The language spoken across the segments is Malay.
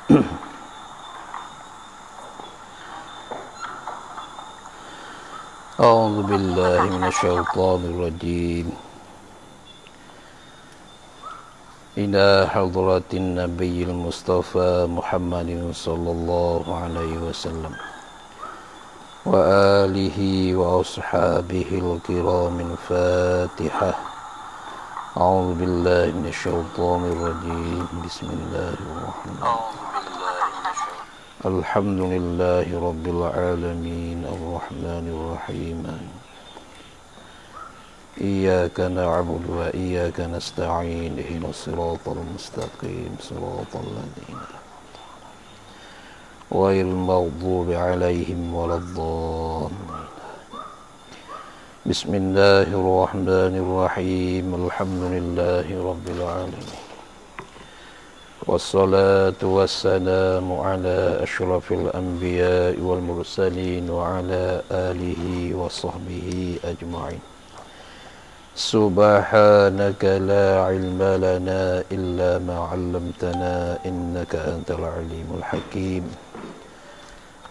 أعوذ بالله من الشيطان الرجيم. إلى حضرة النبي المصطفى محمد صلى الله عليه وسلم وآله وأصحابه الكرام الفاتحة. أعوذ بالله من الشيطان الرجيم. بسم الله الرحمن الرحيم. الحمد لله رب العالمين الرحمن الرحيم. إياك نعبد وإياك نستعين. اهدنا الصراط المستقيم صراط الذين غير المغضوب عليهم ولا الضالين. بسم الله الرحمن الرحيم. الحمد لله رب العالمين والصلاة والسلام على أشرف الأنبياء والمرسلين وعلى آله وصحبه أجمعين. سبحانك لا علم لنا إلا ما علمتنا إنك أنت العليم الحكيم.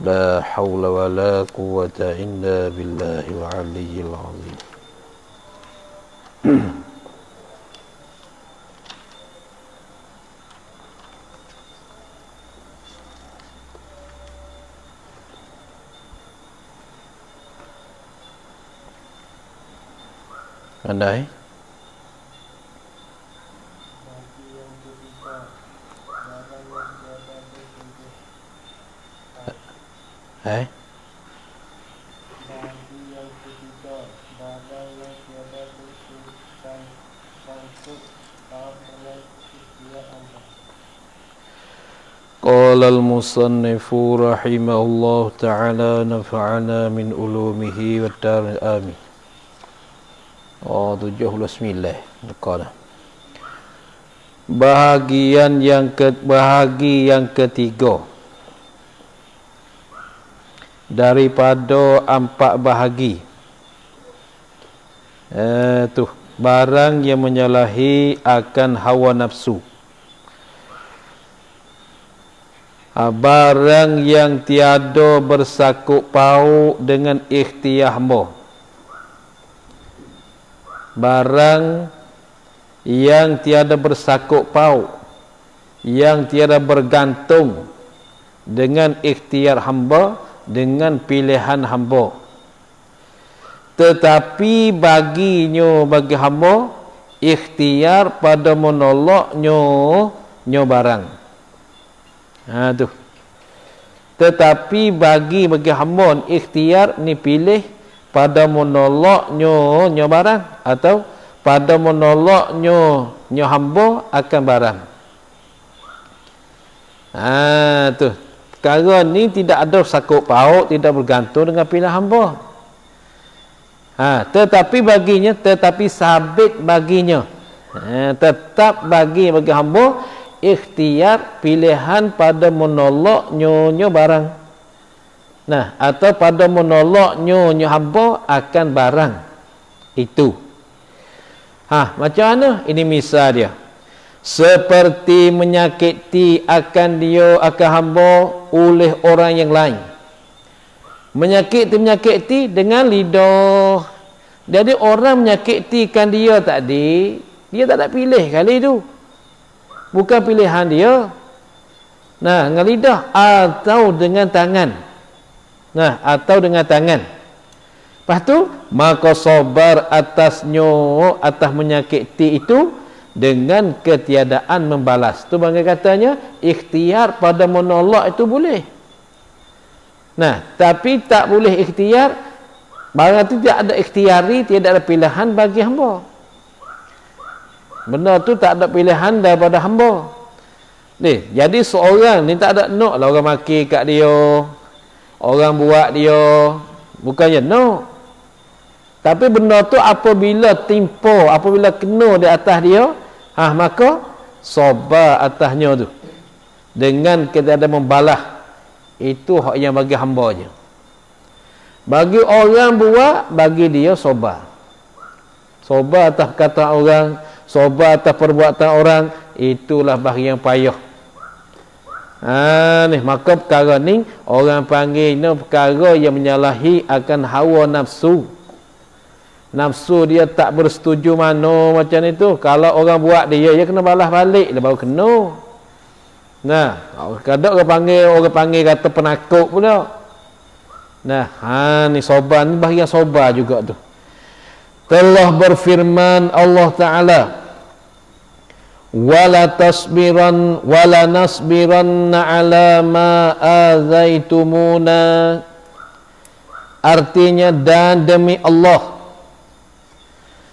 لا حول ولا قوة إلا بالله العلي العظيم. Andai Qala al-musannifu rahimahullah ta'ala nafa'ana min ulumihi wa dar amin. 79 qala. Bahagi yang ketiga daripada 4 bahagi. Barang yang menyalahi akan hawa nafsu. Barang yang tiada bersakut paut dengan ikhtiar hamba. Barang yang tiada bersakut paut, yang tiada bergantung dengan ikhtiar hamba, dengan pilihan hamba, tetapi bagi hamba ikhtiar pada menolaknya barang. Tetapi bagi hamba ikhtiar ni pilih pada menolaknya barang atau pada menolaknya hamba akan barang. Perkara ni tidak ada sakut paut, tidak bergantung dengan pilihan hamba. Tetapi sabit baginya. Tetap bagi hamba ikhtiar pilihan pada menolaknya barang. Atau pada menolaknya hamba akan barang itu. Macam mana? Ini misal dia. Seperti menyakiti akan hamba oleh orang yang lain. Menyakiti dengan lidah. Jadi orang menyakitikan dia tadi, dia tak ada pilih kali itu. Bukan pilihan dia. Dengan lidah atau dengan tangan. Atau dengan tangan. Lepas tu, maka sabar atas menyakiti itu dengan ketiadaan membalas. Tu bangga katanya, ikhtiar pada menolak itu boleh. Tapi tak boleh ikhtiar, barang itu tidak ada ikhtiari, tidak ada pilihan bagi hamba. Benda tu tak ada pilihan daripada hamba. Jadi seorang ni tak ada nak lah orang maki kat dia, orang buat dia, bukannya no. Tapi benda tu apabila timpa, apabila kena di atas dia, maka sabar atasnya tu dengan kita ada membalas. Itu hak yang bagi hamba je. Bagi orang buat, bagi dia sabar. Sabar atas kata orang, sabar atas perbuatan orang, itulah bahagian payah. Ni maka perkara ni orang panggil ni perkara yang menyalahi akan hawa nafsu. Nafsu dia tak bersetuju mano macam itu. Kalau orang buat dia kena balas balik dia baru kena. Nah, kadang orang panggil kata penakut pula. Nah, ni sobar ni bahagian sobar juga tu. Telah berfirman Allah Ta'ala, wala nasbiranna ala ma azaitumuna. Artinya, dan demi Allah,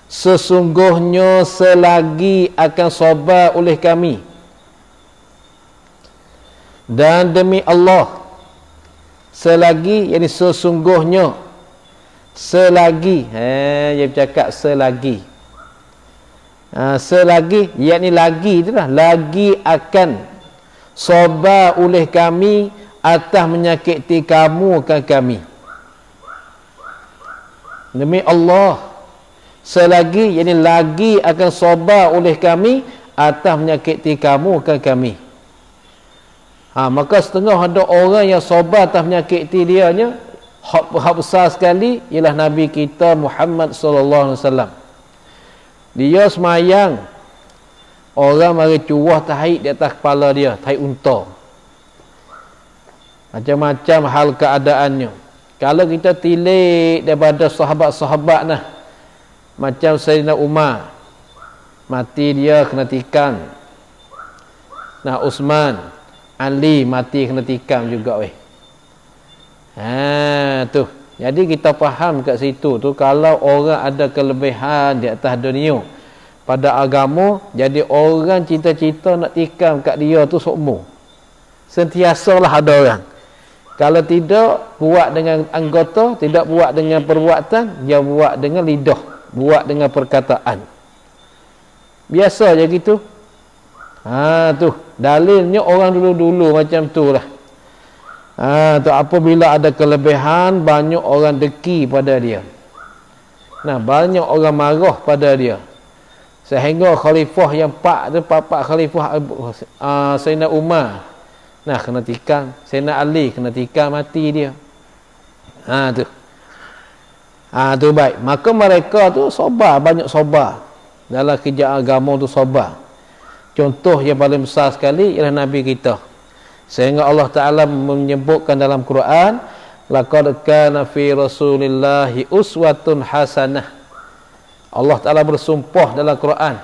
sesungguhnya selagi akan sabar oleh kami. Dan demi Allah, selagi, yakni sesungguhnya, selagi, dia bercakap selagi. Selagi, yakni lagi itulah, lagi akan sabar oleh kami atas menyakiti kamu ke kami. Demi Allah, selagi, yakni lagi akan sabar oleh kami atas menyakiti kamu ke kami. Maka setengah ada orang yang sabar atas menyakiti dianya, hak besar sekali ialah Nabi kita Muhammad sallallahu alaihi wasallam. Dia semayang, orang mari curah tahi di atas kepala dia, tahi unta. Macam-macam hal keadaannya. Kalau kita tilik daripada sahabat-sahabat nah, macam Sayyidina Umar, mati dia kena tikam. Nah, Uthman, Ali mati kena tikam juga weh. Tu. Jadi kita faham kat situ tu, kalau orang ada kelebihan di atas dunia pada agama, jadi orang cita-cita nak tikam kat dia tu sokmo. Sentiasalah ada orang. Kalau tidak buat dengan anggota, tidak buat dengan perbuatan, dia buat dengan lidah, buat dengan perkataan. Biasa je gitu. Tu dalilnya orang dulu-dulu macam tu lah. Tu apabila ada kelebihan, banyak orang deki pada dia. Nah, banyak orang marah pada dia. Sehingga khalifah yang empat khalifah, Sayyidina Umar, nah kena tikam. Sayyidina Ali kena tikam, mati dia. Tu. Tu baik. Maka mereka tu sabar, banyak sabar. Dalam kerja agama tu sabar. Contoh yang paling besar sekali ialah Nabi kita. Sehingga Allah Ta'ala menyebutkan dalam Quran, laqad kana fi Rasulillahi uswatun hasanah. Allah Ta'ala bersumpah dalam Quran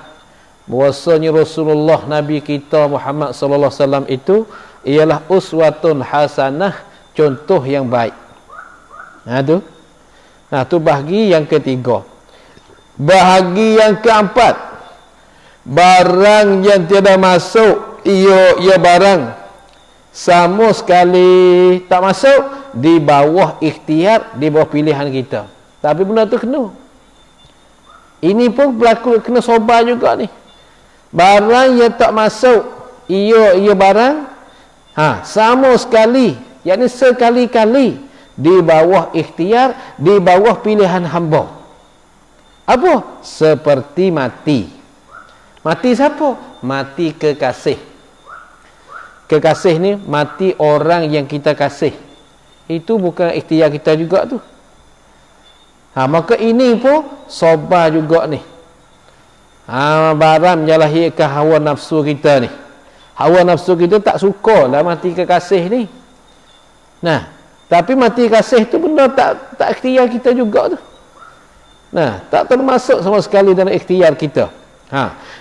bahwasanya Rasulullah Nabi kita Muhammad sallallahu alaihi wasallam itu ialah uswatun hasanah, contoh yang baik. Tu bahagi yang ketiga. Bahagi yang keempat, barang yang tiada masuk ia barang sama sekali tak masuk di bawah ikhtiar, di bawah pilihan kita. Tapi benda tu kena. Ini pun berlaku, kena sobar juga ni. Barang yang tak masuk ia barang sama sekali, yakni sekali-kali di bawah ikhtiar, di bawah pilihan hamba. Apa? Seperti mati. Mati siapa? Mati kekasih. Kekasih ni mati orang yang kita kasih. Itu bukan ikhtiar kita juga tu. Maka ini pun sabar juga ni. Barang menyalahi ke hawa nafsu kita ni. Hawa nafsu kita tak suka lah mati kekasih ni. Nah, tapi mati kasih tu benda tak ikhtiar kita juga tu. Nah, tak termasuk sama sekali dalam ikhtiar kita.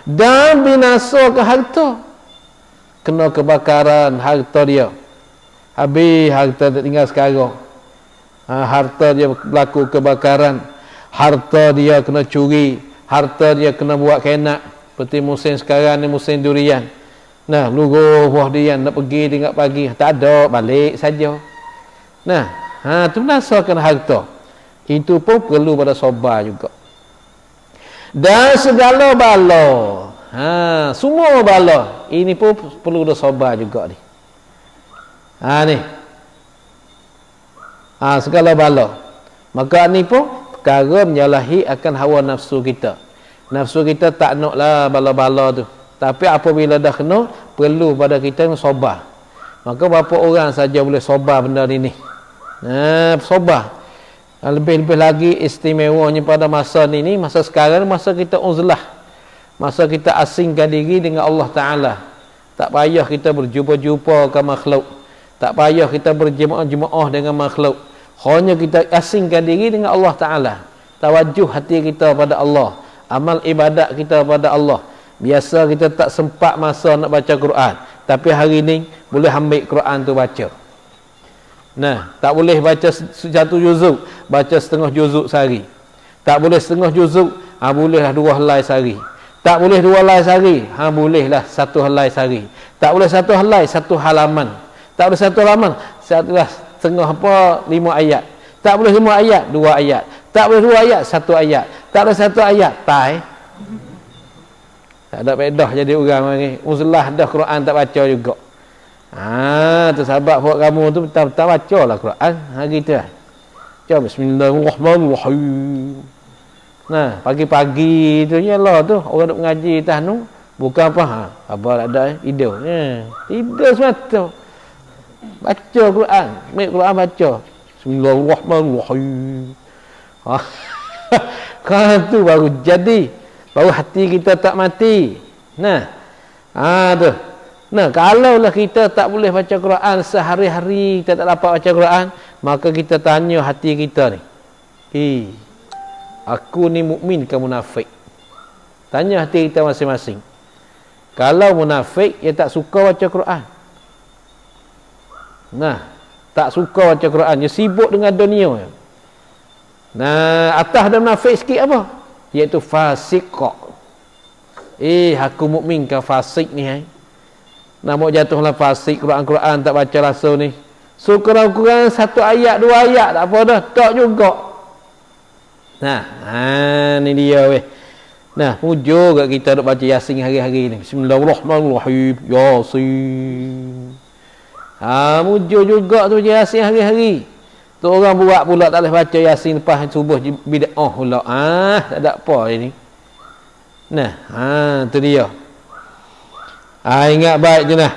Dan binasa ke harta. Kena kebakaran harta dia, habis harta tak tinggal sekarang. Harta dia berlaku kebakaran, harta dia kena curi, harta dia kena buat kenak. Seperti musim sekarang ni musim durian. Nah, luruh buah durian nak pergi tinggal pagi, tak ada, balik saja. Nah, tu binasakan harta. Itu pun perlu pada sabar juga. Dan segala bala, semua bala ini pun perlu dah sabar juga ni. Ni. Segala bala. Maka ni pun perkara menyalahi akan hawa nafsu kita. Nafsu kita tak naklah bala-bala tu. Tapi apabila dah kena, perlu pada kita sabar. Maka berapa orang saja boleh sobar benda ni. Sobar. Lebih-lebih lagi istimewanya pada masa ni, masa sekarang, masa kita uzlah. Masa kita asingkan diri dengan Allah Ta'ala. Tak payah kita berjumpa-jumpa ke makhluk. Tak payah kita berjemaah-jemaah dengan makhluk. Hanya kita asingkan diri dengan Allah Ta'ala. Tawajuh hati kita pada Allah. Amal ibadat kita pada Allah. Biasa kita tak sempat masa nak baca Quran. Tapi hari ni boleh ambil Quran tu baca. Nah, tak boleh baca satu juzuk, baca setengah juzuk sehari. Tak boleh setengah juzuk, bolehlah 2 helai sehari. Tak boleh 2 helai sehari, bolehlah 1 helai sehari. Tak boleh 1 helai, 1 halaman. Tak boleh 1 halaman, setengah 5 ayat. Tak boleh 5 ayat, 2 ayat. Tak boleh 2 ayat, 1 ayat. Tak boleh 1 ayat, tak ada faedah jadi orang ni. Uzlah dah Quran tak baca juga. Tu sebab buat kamu tu tak bacalah Quran hari tu. Baca bismillahirrahmanirrahim. Nah, pagi-pagi tu ialah tu orang duk mengaji atas tu bukan apa apa ada ide. Tidur semata. Baca Quran, ambil Quran baca. Bismillahirrahmanirrahim. Kan tu baru jadi. Baru hati kita tak mati. Nah. Tu. Nah, kalaulah kita tak boleh baca Quran sehari-hari, kita tak dapat baca Quran, maka kita tanya hati kita ni. Aku ni mukmin ke munafik? Tanya hati kita masing-masing. Kalau munafik, dia tak suka baca Quran. Nah, tak suka baca Quran, dia sibuk dengan dunia. Nah, atas dan munafik sikit apa? Iaitu fasik kok. Aku mukmin ke fasik ni Nak jatuhlah fasik, Quran tak baca langsung ni. So kurang-kurang 1 ayat 2 ayat tak apa dah, tak juga. Nah, ni dia weh. Nah, mujur kat kita nak baca Yasin hari-hari ni. Bismillahirrahmanirrahim. Yasin. Mujur juga tu baca Yasin hari-hari. Tu orang buat pula tak boleh baca Yasin lepas subuh bid'ah pula. Tak ada apa ni. Nah, tu dia. Ingat baik je nah.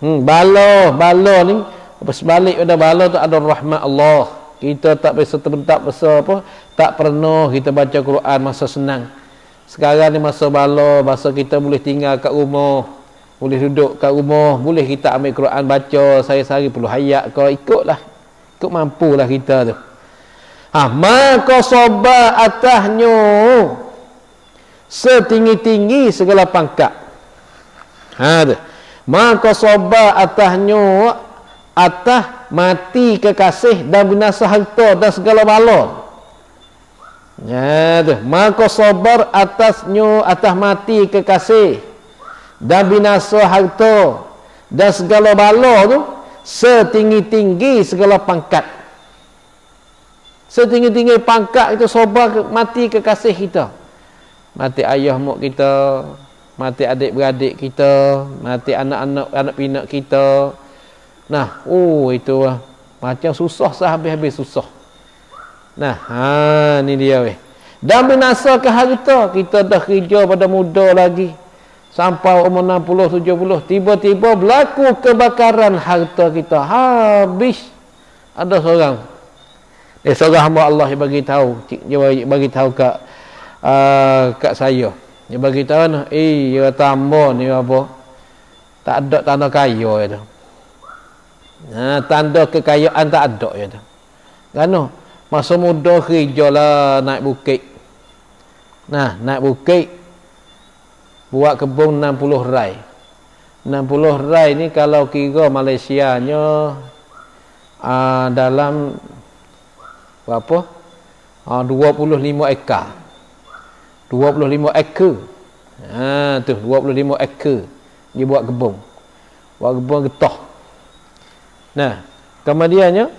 Bala ni apa sebalik pada bala tu ada rahmat Allah. Kita tak bisa terbentak pasal apa, tak pernah kita baca Quran masa senang. Sekarang ni masa bala, masa kita boleh tinggal kat rumah, boleh duduk kat rumah, boleh kita ambil Quran baca sehari-hari 10 ayat ke, ikutlah. Ikut mampulah kita tu. Maka sobar atasnya setinggi-tinggi segala pangkat. Maka sobar atasnya atas mati kekasih dan binasa harta dan segala bala. Maka sobar atasnya atas mati kekasih dan binasa harta dan segala bala tu setinggi-tinggi segala pangkat. Setinggi-tinggi pangkat itu sobar mati kekasih kita. Mati ayah mak kita, mati adik-beradik kita, mati anak-anak pinak kita. Nah, itu macam susah habis-habis susah. Nah, ni dia weh. Dan binasa ke harta, kita dah kerja pada muda lagi. Sampai umur 60, 70, tiba-tiba berlaku kebakaran harta kita. Habis. Ada seorang. Seorang hamba Allah yang bagi tahu, dia bagi tahu kat saya. Dia bagi tahu dia tambah ni apa? Tak ada tanda kaya itu. Tanda kekayaan tak ada itu. Kan? Masa muda kerjalah naik bukit. Nah, naik bukit buat kebun 60 rai. 60 rai ni kalau kira Malaysianya dalam berapa? 25 ekar. 25 ekar. Tu 25 ekar dia buat kebun. Buat kebun getah. Nah, kemudiannya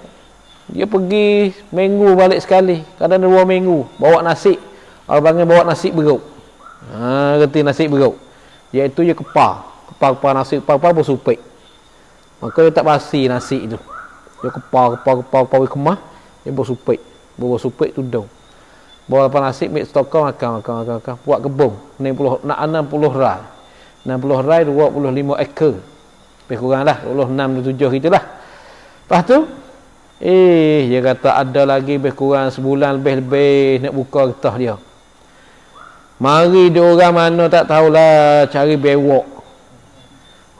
dia pergi minggu balik sekali, kadang 2 minggu bawa nasi. Orang panggil bawa nasi beruk. Reti nasi beruk. Iaitu dia kepar nasi, kepar bersupik. Maka dia tak basi nasi itu. Dia kepar kemah, dia bersupik tudung. Bawa lepas nasi, ambil stokar, makan. Buat kebun 60 rai. 60 rai 25 ekar. Lebih kurang lah 26 27 gitulah. Lepas tu dia kata ada lagi lebih kurang sebulan lebih nak buka getah dia. Mari dia orang mana tak tahulah cari bewok.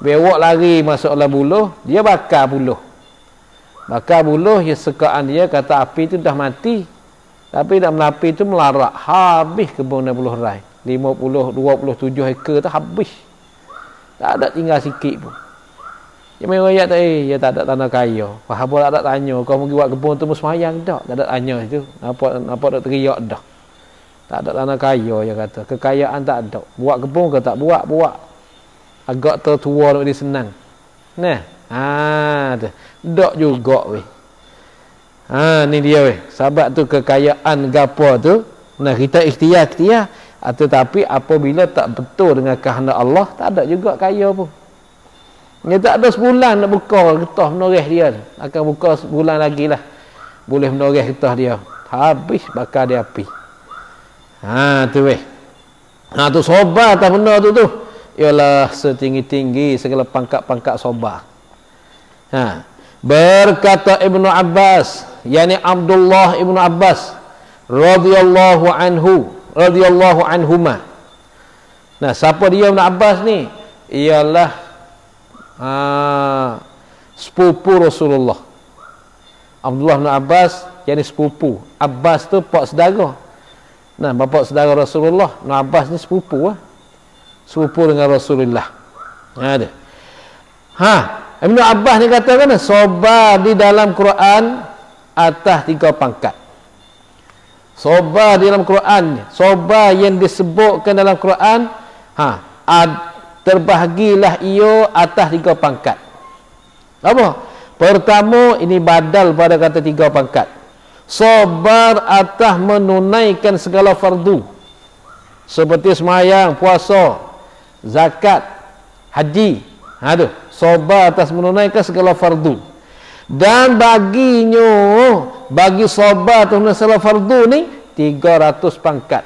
Bewok lari masuk dalam buluh, dia bakar buluh. Bakar buluh, dia sekaan dia kata api tu dah mati. Tapi dalam api tu melarak, habis kebun dan buluh rai. 50 27 ekar tu habis. Tak ada tinggal sikit pun. Dia main rakyat tak dia tak ada tanah kaya. Faham tak ada tanya, kau pergi buat kebun tu semayang dak? Tak ada tanya itu. Nampak tak teriak dah. Tak ada tanah kaya dia kata. Kekayaan tak ada. Buat kebun ke tak buat? Buat. Agak tertua nak dia senang. Nah. Dak juga weh. Ni dia weh. Sebab tu kekayaan gapo tu, nah kita ikhtiar. Tetapi apabila tak betul dengan kehendak Allah, tak ada juga kaya pun. Dia tak ada sebulan nak buka getah menoreh dia. Akan buka sebulan lagi lah. Boleh menoreh getah dia. Habis bakar dia api. Tu weh. Tu sobar atas benda tu. Ialah setinggi-tinggi segala pangkat-pangkat sobar. Berkata Ibnu Abbas, yakni Abdullah Ibnu Abbas radhiyallahu anhuma. Nah, siapa dia Ibnu Abbas ni? Ialah sepupu Rasulullah. Abdullah bin Abbas yakni sepupu. Abbas tu pak saudara. Nah, bapa saudara Rasulullah. Ibn Abbas ni sepupu sepupu dengan Rasulullah. Ada. Ibn Abbas ni katakan sobar di dalam Quran atas 3 pangkat. Sobar di dalam Quran, sobar yang disebutkan dalam Quran, terbahagilah ia atas 3 pangkat. Apa? Pertama, ini badal pada kata 3 pangkat. Sobar atas menunaikan segala fardu. Seperti semayang, puasa, zakat, haji. Sobar atas menunaikan segala fardu. Dan bagi sobar atas menunaikan segala fardu ni 300 pangkat.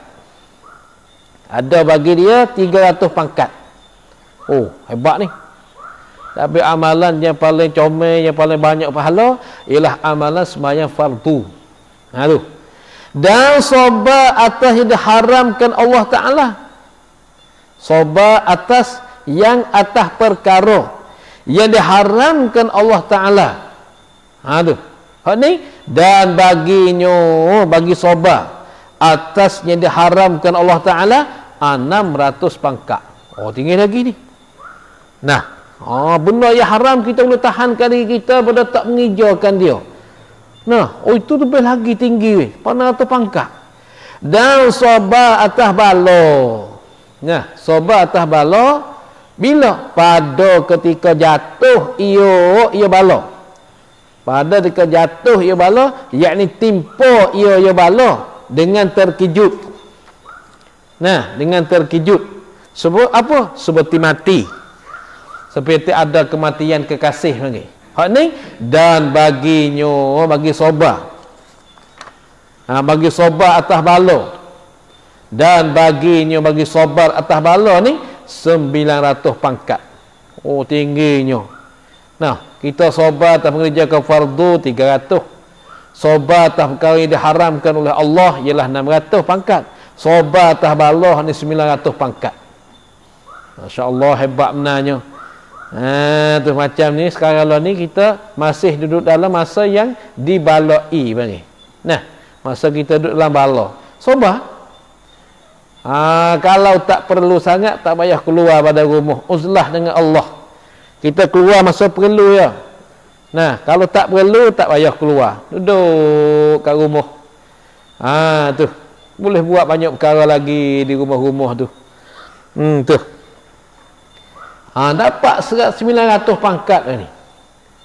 Ada bagi dia 300 pangkat. Hebat ni. Tapi amalan yang paling comel, yang paling banyak pahala ialah amalan sembahyang fardu. Dan sobar atas yang diharamkan Allah Ta'ala. Sobar atas yang atas perkara yang diharamkan Allah Ta'ala. Dan bagi sobar atas yang diharamkan Allah Ta'ala 600 pangkat. Tinggi lagi ni. Nah, benda yang haram kita boleh tahankan diri kita pada tak mengijakan dia. Nah, itu lebih lagi tinggi pada atas pangkat. Dan sobar atas bala. Nah, sobar atas bala bila? Pada ketika jatuh ia bala. Pada ketika jatuh ia bala, yakni timpa ia bala dengan terkejut. Nah, dengan terkejut. Sebab apa? Seperti mati. Seperti ada kematian kekasih lagi. Ni dan bagi sobar. Bagi sobar atas bala. Dan bagi sobar atas bala ni 900 pangkat. Tingginya. Nah, kita sobar atas mengerjakan fardu 300. Sobar atas perkara yang diharamkan oleh Allah ialah 600 pangkat. Sobar atas bala ni 900 pangkat. Masya-Allah, hebat benarnya. Tu macam ni sekarang ni kita masih duduk dalam masa yang dibalai bagi. Nah, masa kita duduk dalam bala. Sobar. Kalau tak perlu sangat tak payah keluar pada rumah. Uzlah dengan Allah. Kita keluar masa perlu ya. Nah, kalau tak perlu tak payah keluar. Duduk kat rumah. Tu. Boleh buat banyak perkara lagi di rumah-rumah tu. Tu. Dapat 900 pangkat ni.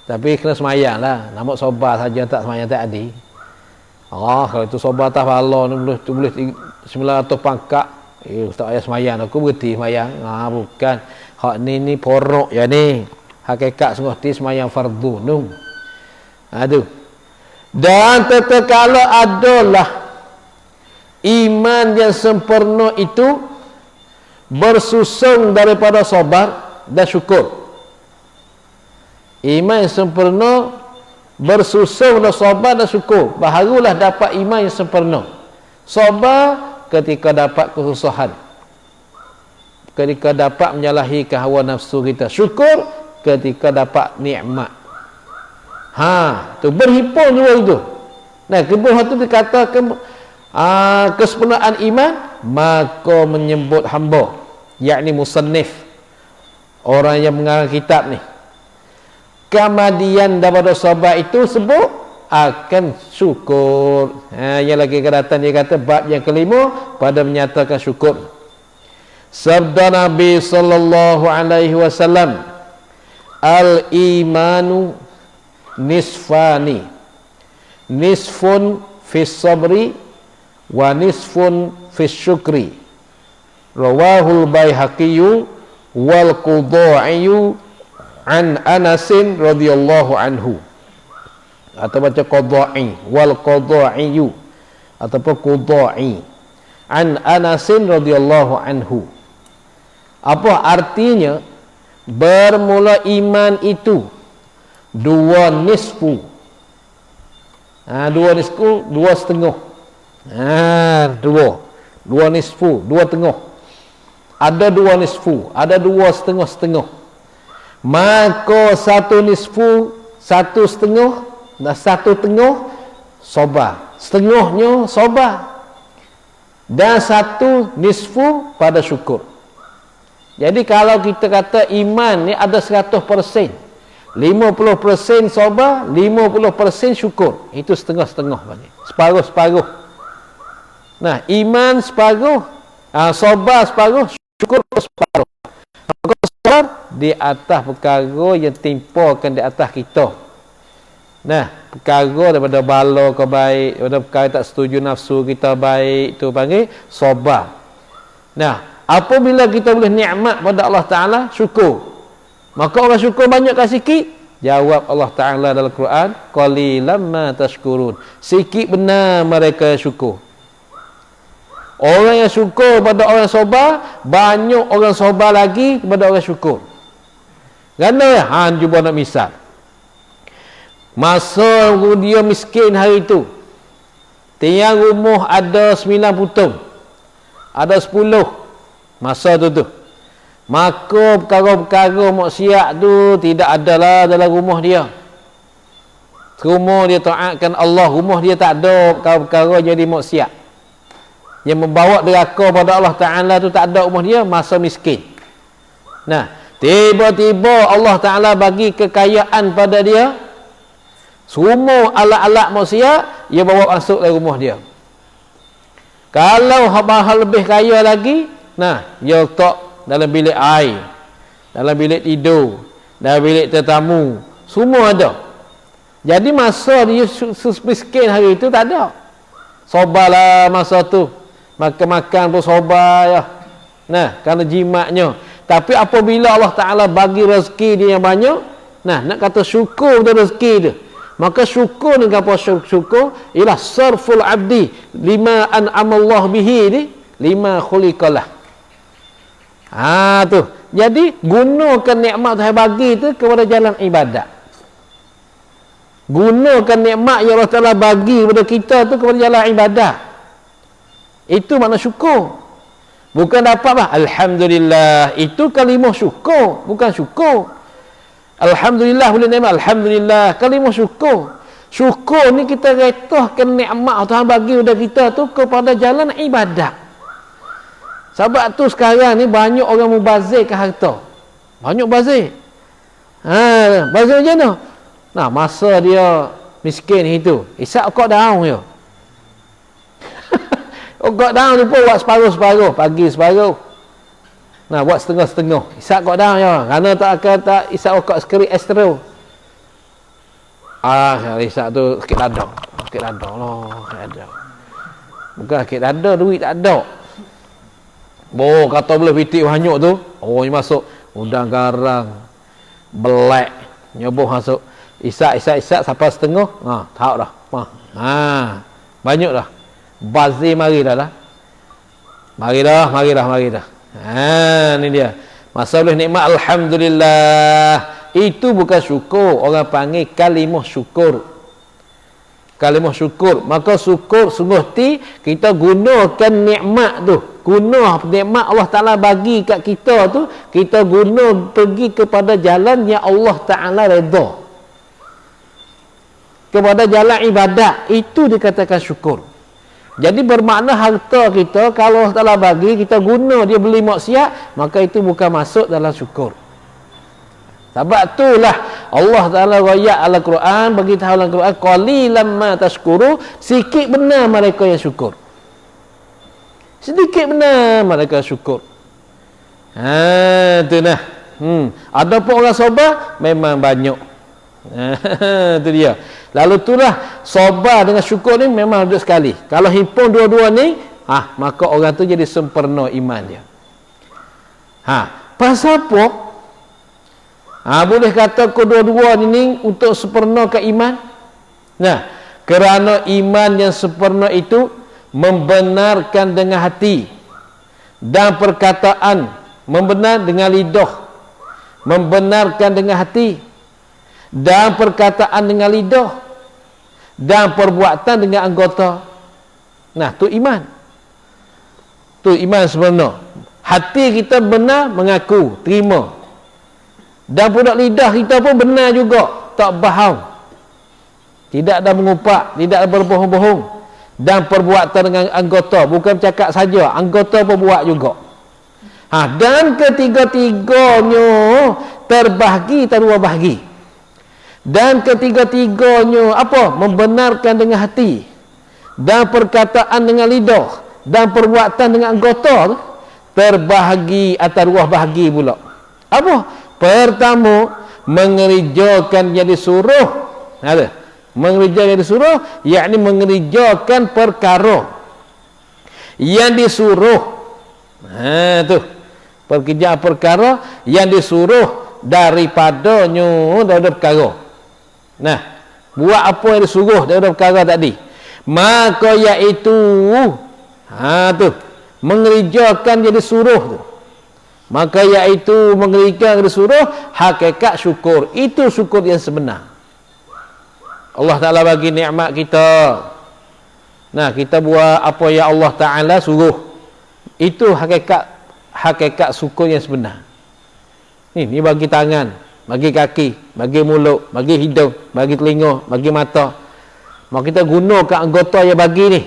Tapi kena semayang lah. Nampak sobar saja, tak semayang tak ada. Kalau itu sobar atas bala ni boleh 900 pangkat. Tak payah semayang. Aku berhenti semayang. Bukan. Hak ni porok ya ni. Hakikat sungguh ti semayang fardu. Dan tetekala adalah iman yang sempurna itu bersusung daripada sabar dan syukur. Iman yang sempurna bersusun pada sabar dan syukur. Baharulah dapat iman yang sempurna. Sabar ketika dapat kesusahan, ketika dapat menyalahi hawa nafsu kita. Syukur ketika dapat nikmat. Tu berhimpun dua itu. Nah, kedua itu dikatakan kesempurnaan iman, maka menyebut hamba, yakni musannif, orang yang mengarang kitab ni, kemudian daripada sabar itu sebut akan syukur. Yang lagi akan datang dia kata bab yang kelima pada menyatakan syukur. Sabda Nabi sallallahu alaihi wasallam, al-imanu nisfani, nisfun fis sabri wa nisfun fis syukri. Rawahul Baihaqi wal Qudai an Anasin radhiyallahu anhu. Atau baca Qudai wal Qudai ataupun Qudai an Anasin radhiyallahu anhu. Apa artinya? Bermula iman itu dua nisfu. Dua nisfu, dua setengah. Dua nisfu, dua tengah. Ada dua nisfu, ada dua setengah-setengah. Maka satu nisfu, satu setengah, dan satu tengah sabar. Setengahnya sabar. Dan satu nisfu pada syukur. Jadi kalau kita kata iman ni ada 100%. 50% sabar, 50% syukur. Itu setengah-setengah bagi. Separuh-separuh. Nah, iman separuh, sabar separuh, syukur separuh. Maka sabar di atas perkara yang timpakan di atas kita. Nah, perkara daripada bala ke baik, daripada perkara tak setuju nafsu kita baik, itu panggil sabar. Nah, apabila kita boleh nikmat pada Allah Ta'ala, syukur. Maka orang syukur banyak ke sikit? Jawab Allah Ta'ala dalam Quran, qalilan ma tashkurun. Sikit benar mereka syukur. Orang yang syukur pada orang sabar, banyak orang sabar lagi kepada orang syukur. Kerana cuba nak misal. Masa dia miskin hari itu, tiang rumah ada 9 putung, ada 10 masa tu. Maka perkara-perkara maksiat tu tidak adalah dalam rumah dia. Rumah dia taatkan Allah, rumah dia tak ada perkara-perkara jadi maksiat yang membawa deraka pada Allah Ta'ala tu, tak ada rumah dia masa miskin. Nah, tiba-tiba Allah Ta'ala bagi kekayaan pada dia, semua alat-alat maksiat dia bawa masuk dalam rumah dia. Kalau hal lebih kaya lagi, nah, dia letak dalam bilik air, dalam bilik tidur, dalam bilik tetamu, semua ada. Jadi masa dia miskin hari itu tak ada. Sabarlah masa tu. Makan-makan pun sabar ya. Nah, kerana jimatnya. Tapi apabila Allah Ta'ala bagi rezeki dia yang banyak, nah, nak kata syukur pada rezeki dia, maka syukur dengan apa syukur? Ialah sarful abdi lima an'amallahu bihi ni, lima khuliqalah. Tu. Jadi gunakan nikmat Tuhan bagi tu kepada jalan ibadat. Gunakan nikmat yang Allah Ta'ala bagi kepada kita tu kepada jalan ibadat. Itu makna syukur. Bukan dapat bah, alhamdulillah. Itu kalimah syukur, bukan syukur. Alhamdulillah boleh nikmat, alhamdulillah, kalimah syukur. Syukur ni kita retahkan nikmat Tuhan bagi kepada kita tu kepada jalan ibadat. Sebab tu sekarang ni banyak orang mubazirkan harta. Banyak bazir. Bazir macam mana? Nah, masa dia miskin itu, isap okok daun je. Okok daun tu pun buat separuh-separuh, pagi separuh. Nah, buat setengah-setengah. Isap okok daun je. Kerana tak isap okok sekeri astro. Isap tu sakit dada. Sakit dada lah, sakit dada. Bukan sakit dada, duit tak ada. Kata boleh pitik banyak tu, ni masuk udang garang, belek, nyoboh masuk, isak sampai setengah, tahu dah. Banyak dah. Bazir mari dah. Mari dah. Ni dia. Masa boleh nikmat alhamdulillah. itu bukan syukur. Orang panggil kalimah syukur. Kalimah syukur. Maka syukur sungguh ti kita gunakan nikmat tu. Guna nikmat Allah Ta'ala bagi kat kita tu, kita guna pergi kepada jalan yang Allah Ta'ala redha. Kepada jalan ibadat. Itu dikatakan syukur. Jadi bermakna harta kita, kalau Allah Ta'ala bagi, kita guna dia beli maksiat, maka itu bukan masuk dalam syukur. Sebab itulah Allah Ta'ala rakyat Al-Quran, bagi tahu Al-Quran, qalilan ma tashkuru, sikit benar mereka yang syukur. Sedikit benar mereka syukur. Itu nah. Adapun orang sabar memang banyak. Itu dia. Lalu itulah sabar dengan syukur ni memang duduk sekali. Kalau himpun dua-dua ni, maka orang tu jadi sempurna iman dia. Pasal apa? Boleh kata kedua-dua ni untuk sempurna ke iman? Nah, kerana iman yang sempurna itu membenarkan dengan hati dan perkataan, membenar dengan lidah, membenarkan dengan hati dan perkataan dengan lidah dan perbuatan dengan anggota. Nah, tu iman. Tu iman sebenar. Hati kita benar mengaku, terima. Dan pula lidah kita pun benar juga, tak bohong. Tidak ada mengupak, tidak ada berbohong-bohong. Dan perbuatan dengan anggota, bukan cakap saja, anggota pun buat juga. Dan ketiga-tiganya terbahagi, terdua bahagi. Dan ketiga-tiganya apa? Membenarkan dengan hati, dan perkataan dengan lidah, dan perbuatan dengan anggota terbahagi atau dua bahagi pula. Apa? Pertama, mengerjakan yang disuruh. Ada mengerjakan yang disuruh, yakni mengerjakan perkara yang disuruh. Tu pekerjaan perkara yang disuruh daripadanya daripada perkara. Nah, buat apa yang disuruh daripada perkara tadi, maka iaitu tu mengerjakan yang disuruh tu. Maka iaitu mengerjakan yang disuruh, hakikat syukur. Itu syukur yang sebenar. Allah Ta'ala bagi nikmat kita. Nah, kita buat apa yang Allah Ta'ala suruh. Itu hakikat syukur yang sebenar. Ni bagi tangan, bagi kaki, bagi mulut, bagi hidung, bagi telinga, bagi mata. Maka kita gunakan anggota yang bagi ni.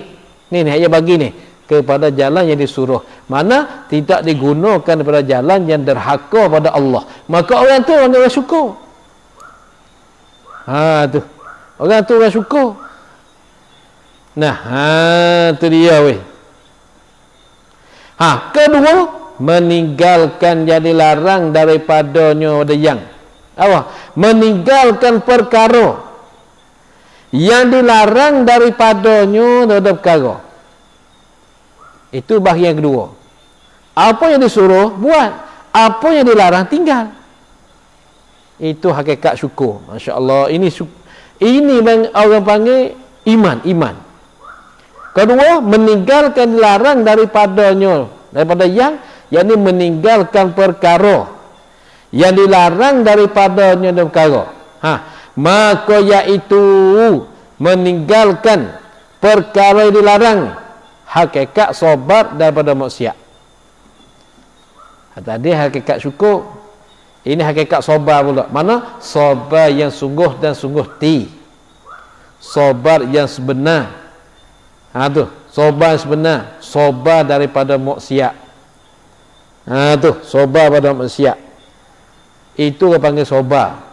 Ni yang bagi ni kepada jalan yang disuruh. Mana tidak digunakan kepada jalan yang derhaka pada Allah. Maka orang tu orang syukur. Tu. Orang tu orang syukur. Nah, tu dia weh. Kedua, meninggalkan yang dilarang daripadanya ada yang. Apa? Meninggalkan perkara yang dilarang daripadanya ada perkara. Itu bahagian kedua. Apa yang disuruh buat, apa yang dilarang tinggal. Itu hakikat syukur. Masya-Allah, ini orang panggil iman. Kedua, meninggalkan dilarang daripada yang yakni meninggalkan perkara yang dilarang daripadanya perkara. Maka iaitu meninggalkan perkara yang dilarang, hakikat sabar daripada maksiat. Tadi hakikat syukur, ini hakikat sabar pula. Mana? Sabar yang sungguh dan sungguh ti. Sabar yang sebenar. Tu, sabar yang sebenar. Sabar daripada maksiat. Tu, sabar pada maksiat. Itu orang panggil sabar.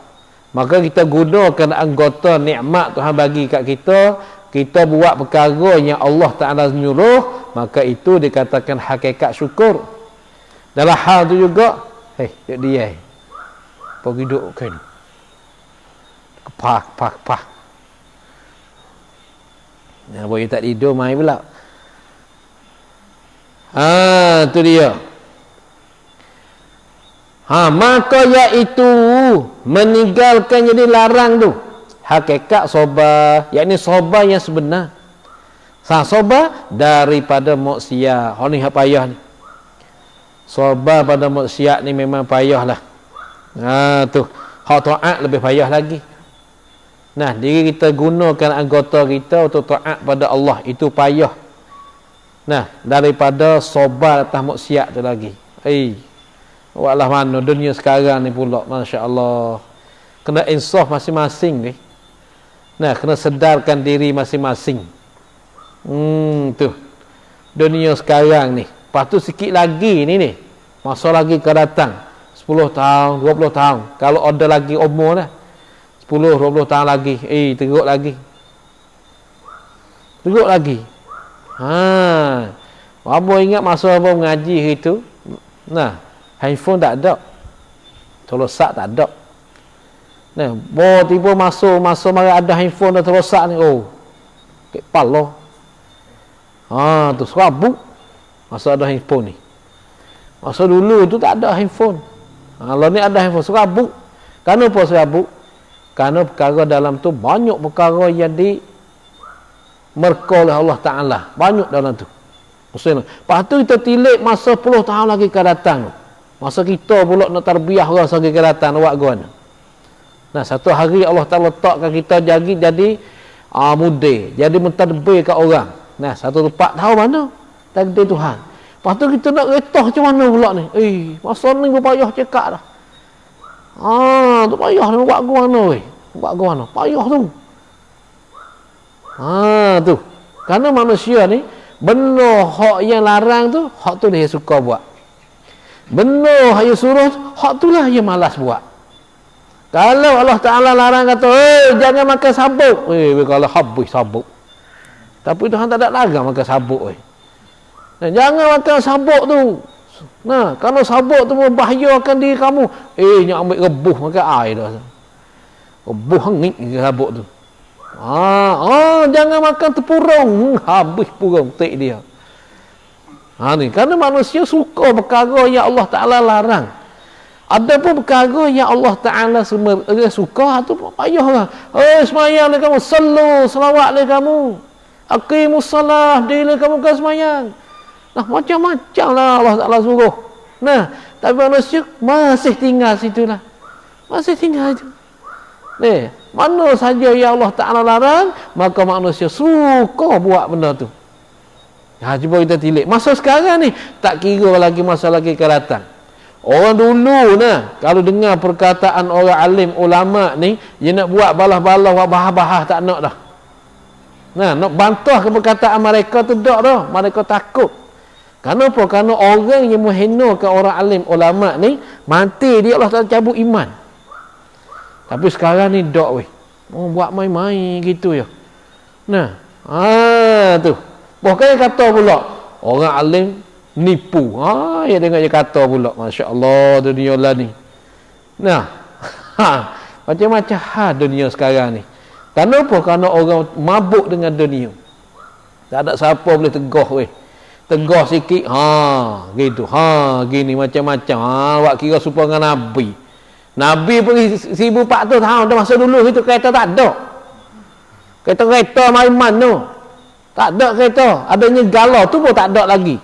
Maka kita gunakan anggota nikmat Tuhan bagi kat kita, kita buat perkara yang Allah Ta'ala menyuruh, maka itu dikatakan hakikat syukur. Dalam hal tu juga, dia pergi duduk kan. Kepak. Boleh tak tidur, main pula. Tu dia. Maka iaitu meninggalkan yang dilarang tu, hakikat sabar, yakni sabar yang sebenar. Sabar daripada maksiat. Ni hak payah ni. Sabar pada maksiat ni memang payahlah. Tu Hak taat lebih payah lagi. Nah, diri kita gunakan anggota kita untuk taat pada Allah, itu payah. Nah, daripada sobar atas maksiat tu lagi. Walah mana dunia sekarang ni pula, masya-Allah. Kena insaf masing-masing ni. Nah, kena sedarkan diri masing-masing. Tu. Dunia sekarang ni. Lepas tu sikit lagi ni. Masa lagi akan datang. 10 tahun, 20 tahun. Kalau ada lagi umur lah. 10-20 tahun lagi, teruk lagi. Teruk lagi. Abang ingat masa abang mengaji itu, nah, handphone tak ada. Terosak tak ada. Nah, tiba masa mara ada handphone dah terosak ni, kepala. Tu serabut. Masa ada handphone ni. Masa dulu tu tak ada handphone. Kalau ni ada handphone, serabut. Kenapa serabut? Kerana perkara dalam tu banyak perkara yang merka oleh Allah Ta'ala. Banyak dalam tu. Maksudnya, lepas tu kita tilik masa 10 tahun lagi akan datang. Masa kita pula nak tarbiyah orang lagi akan datang. Buat guna. Nah, satu hari Allah Ta'ala letakkan kita jadi muda. Jadi mentadbir kat orang. Nah, satu tempat tahu mana? Takdir Tuhan. Lepas tu kita nak retah macam mana pula ni? Masa ni berpayah cekak dah. Tu payah ni buat gua mana weh? Buat gua mana? Payah tu. Tu. Kerana manusia ni benda hak yang larang tu, hak tu dia suka buat. Benda hak yang suruh, hak tu lah dia malas buat. Kalau Allah Ta'ala larang kata, jangan makan sabuk. Kalau habis sabuk. Tapi Tuhan tak ada larang makan sabuk weh. Jangan makan sabuk tu. Nah, kalau sabuk tu membahayakan diri kamu, nak ambil rebuh makan air dah. Rebuh hangit ke sabuk tu. Jangan makan tepurung, habis purung tik dia. Ni kerana manusia suka perkara yang Allah Ta'ala larang. Ada pun perkara yang Allah Ta'ala suka, tu payahlah. Semayanglah kamu, salawatlah kamu. Aqimus salah, dirilah kamu kan semayang. Nah, macam-macam lah Allah Ta'ala suruh. Nah, tapi manusia masih tinggal situ lah. Masih tinggal itu. Mana saja yang Allah Ta'ala larang, maka manusia suka buat benda tu. Cuba kita tilik. Masa sekarang ni, tak kira lagi masa lagi akan datang. Orang dulu kalau dengar perkataan orang alim, ulama' ni, dia nak buat balah-balah, buat bahah-bahah, tak nak dah. Nak bantah ke perkataan mereka tu tak dah. Mereka takut. Kenapa? Kerana orang yang menghinakan orang alim, ulama' ni, mati dia Allah Ta'ala cabut iman. Tapi sekarang ni tak weh. Buat main-main gitu ya. Nah, tu. Bukan kata pula, orang alim nipu. Ya dengar dia kata pula, Masya Allah dunia lah ni. Nah, macam-macam dunia sekarang ni. Kenapa? Kerana orang mabuk dengan dunia. Tak ada siapa boleh tegah weh. Tegah sikit, gitu, gini macam-macam. Awak kira serupa dengan Nabi. Nabi pergi 1400 tahun dah, masa dulu itu kereta tak ada. Kereta maiman tu. Tak ada kereta. Adanya galau tu pun tak ada lagi.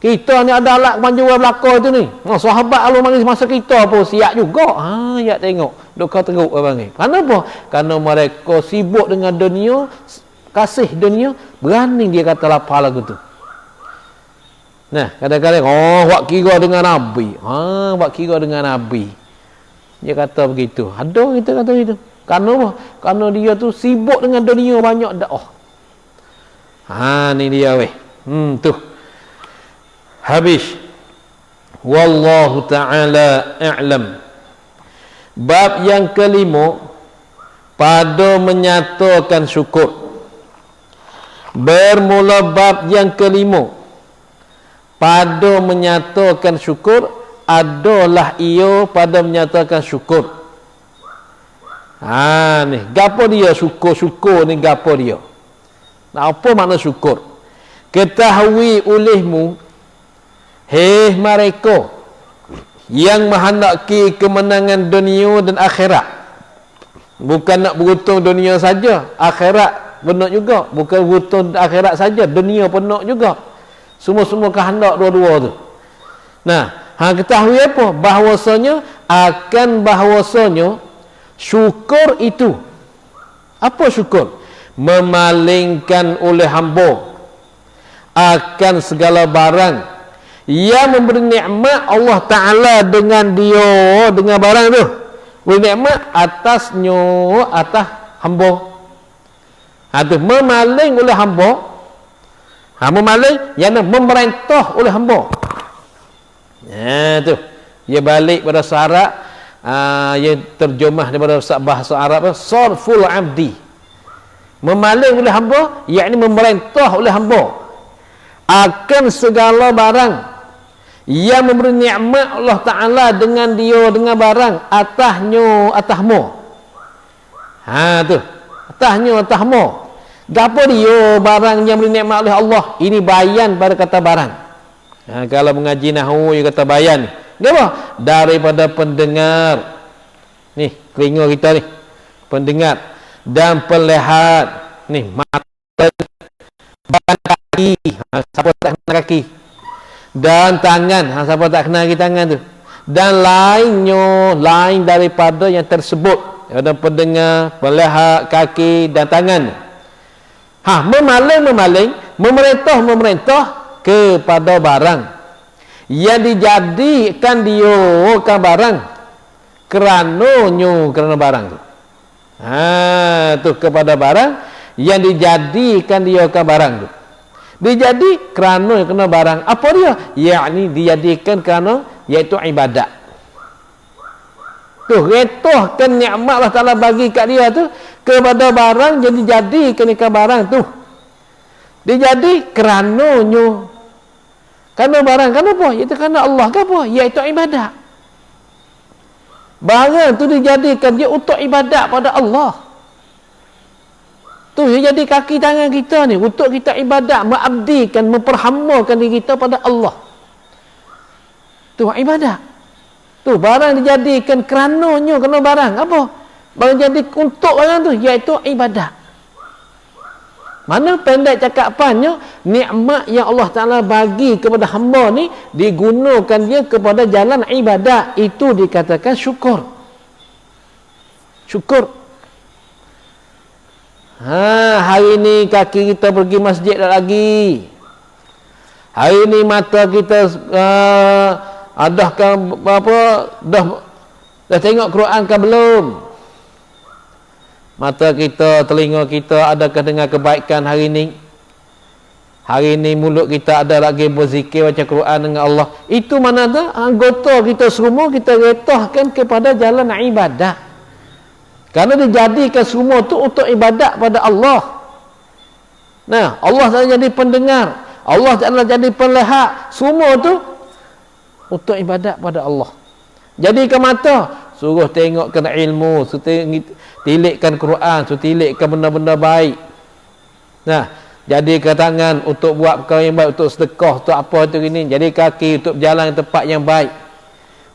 Kita ni ada alat kemanjuan belakang tu ni. Sahabat kalau masa kita pun siap juga. Ya tengok. Duk kau teruk abang ni. Kenapa? Kerana mereka sibuk dengan dunia, kasih dunia, berani dia kata lapar lagu tu. Nah, kadang-kadang buat kira dengan Nabi. Buat kira dengan Nabi. Dia kata begitu. Ada kita kata begitu. Kerana apa? Kerana dia tu sibuk dengan dunia banyak dah. Ni dia weh. Tu. Habis. Wallahu ta'ala a'lam. Bab yang kelima, pada menyatakan syukur. Bermula bab yang kelima, pada menyatakan syukur, adalah ia pada menyatakan syukur. Ni gapo dia syukur ni, gapo dia. Apa makna syukur? Ketahui olehmu, mereka yang menghendaki kemenangan dunia dan akhirat. Bukan nak beruntung dunia saja, akhirat benar juga. Bukan beruntung akhirat saja, dunia pun nak juga. Semua-semua kehendak dua-dua tu. Nah, Ketahui apa? Bahawasanya syukur itu. Apa syukur? Memalingkan oleh hamba akan segala barang yang memberi nikmat Allah Ta'ala dengan dia, dengan barang tu. Beri nikmat atas hamba. Tu memaling oleh hamba. Memaling yang memerintah oleh hamba. Tu dia balik pada syarat ia terjemah daripada bahasa Arab, sarful abdi, memaling oleh hamba, yakni memerintah oleh hamba akan segala barang yang memberi nikmat Allah Ta'ala dengan dia, dengan barang atahmu. Tu atahmu. Gapo dia barang yang memberi nikmat oleh Allah? Ini bayan pada kata barang. Kalau mengaji nahwu dia kata bayan. Gapo? Daripada pendengar. Ni, telinga kita ni. Pendengar dan penlihat. Ni, mata, badan kaki. Siapa tak kenal kaki? Dan tangan. Siapa tak kenal lagi tangan tu? Dan lain daripada yang tersebut. Ada pendengar, penlihat, kaki dan tangan. Memaling, memerintah kepada barang yang dijadikan dia kan barang kerana barang tu. Tu kepada barang yang dijadikan dia kan barang tu. Dijadi kerana barang. Apa dia? Yakni dijadikan kerana, iaitu ibadat. Tu retohkan nikmat Allah Ta'ala bagi kat dia tu kepada barang yang dijadikan ikan barang tu. Dijadi kerana barang, kerana apa? Iaitu kerana Allah ke apa? Iaitu ibadat. Barang tu dijadikan dia untuk ibadat pada Allah. Tu dia jadi kaki tangan kita ni untuk kita ibadat, mengabdikan, memperhamakan diri kita pada Allah. Tu ibadat. Tu barang dijadikan kerana barang apa? Barang jadi untuk barang tu iaitu ibadat. Mana pendek cakapannya, nikmat yang Allah Ta'ala bagi kepada hamba ni digunakan dia kepada jalan ibadat, itu dikatakan syukur. Syukur. Hari ni kaki kita pergi masjid tak lagi. Hari ni mata kita adakah dah tengok Quran ke belum? Mata kita, telinga kita adakah dengar kebaikan hari ni? Hari ni mulut kita ada lagi berzikir baca Quran dengan Allah. Itu mana tu? Anggota kita semua kita retahkan kepada jalan ibadat. Kerana dijadikan semua tu untuk ibadat pada Allah. Nah, Allah Ta'ala jadi pendengar, Allah Ta'ala jadi penlihat, semua tu untuk ibadat pada Allah. Jadi ke mata, suruh tengokkan ilmu, suruh tilikkan Quran, suruh tilikkan benda-benda baik. Nah, jadi ke tangan untuk buat perkara yang baik, untuk sedekah, untuk apa itu ini. Jadi kaki untuk berjalan ke tempat yang baik.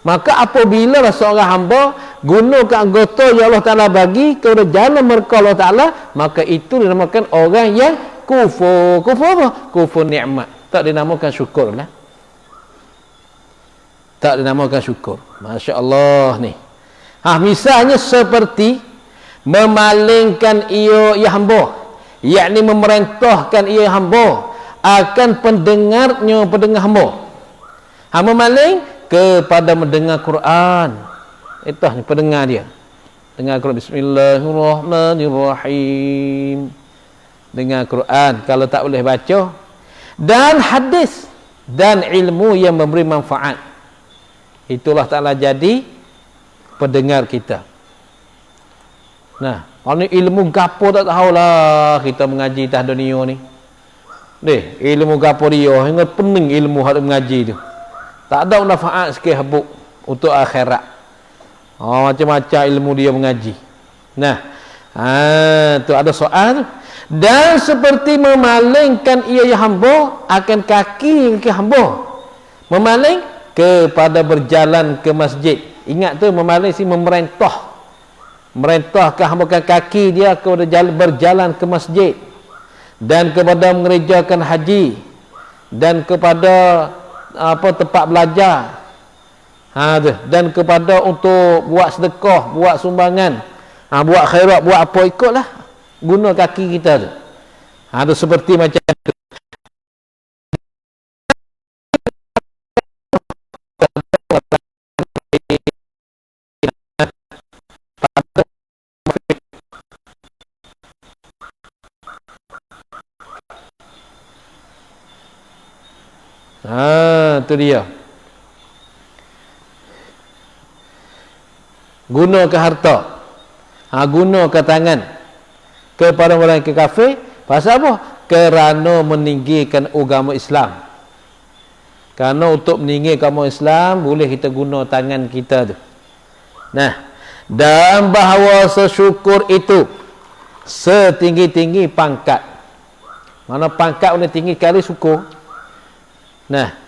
Maka apabila seorang hamba gunakan anggota yang Allah Ta'ala bagi kepada jalan mereka Allah Ta'ala, maka itu dinamakan orang yang kufur. Kufur apa? Kufur nikmat. Tak dinamakan syukur lah. Tak dinamakan syukur. Masya Allah ni. Misalnya seperti memalingkan ia hamba, yakni memerintahkan ia hamba akan pendengar hamba. Memaling kepada mendengar Quran. Itu pendengar dia. Dengar Quran. Bismillahirrahmanirrahim. Dengar Quran kalau tak boleh baca. Dan hadis dan ilmu yang memberi manfaat. Itulah Ta'ala jadi pendengar kita. Nah, kalau ilmu gapo tak tahulah kita mengaji tah dunia ni. Ilmu gapo dia hingga pening ilmu hak mengaji tu. Tak ada manfaat sikit habuk untuk akhirat. Macam-macam ilmu dia mengaji. Nah, tu ada soal tu. Dan seperti memalingkan ia hamba akan kaki hamba. Memaling kepada berjalan ke masjid. Ingat tu memaling si memerintah. Merintahkan hambakan kaki dia kepada berjalan ke masjid. Dan kepada mengerjakan haji. Dan kepada tempat belajar. tu. Dan kepada untuk buat sedekah, buat sumbangan, buat khairat, buat apa, ikutlah guna kaki kita tu. Tu seperti macam tu. Tu dia. Guna ke harta, guna ke tangan kepada orang yang kafir. Pasal apa? Kerana meninggikan agama Islam. Kerana untuk meninggikan agama Islam, boleh kita guna tangan kita tu. Dan bahawa sesyukur itu setinggi-tinggi pangkat. Mana pangkat boleh tinggi kali syukur.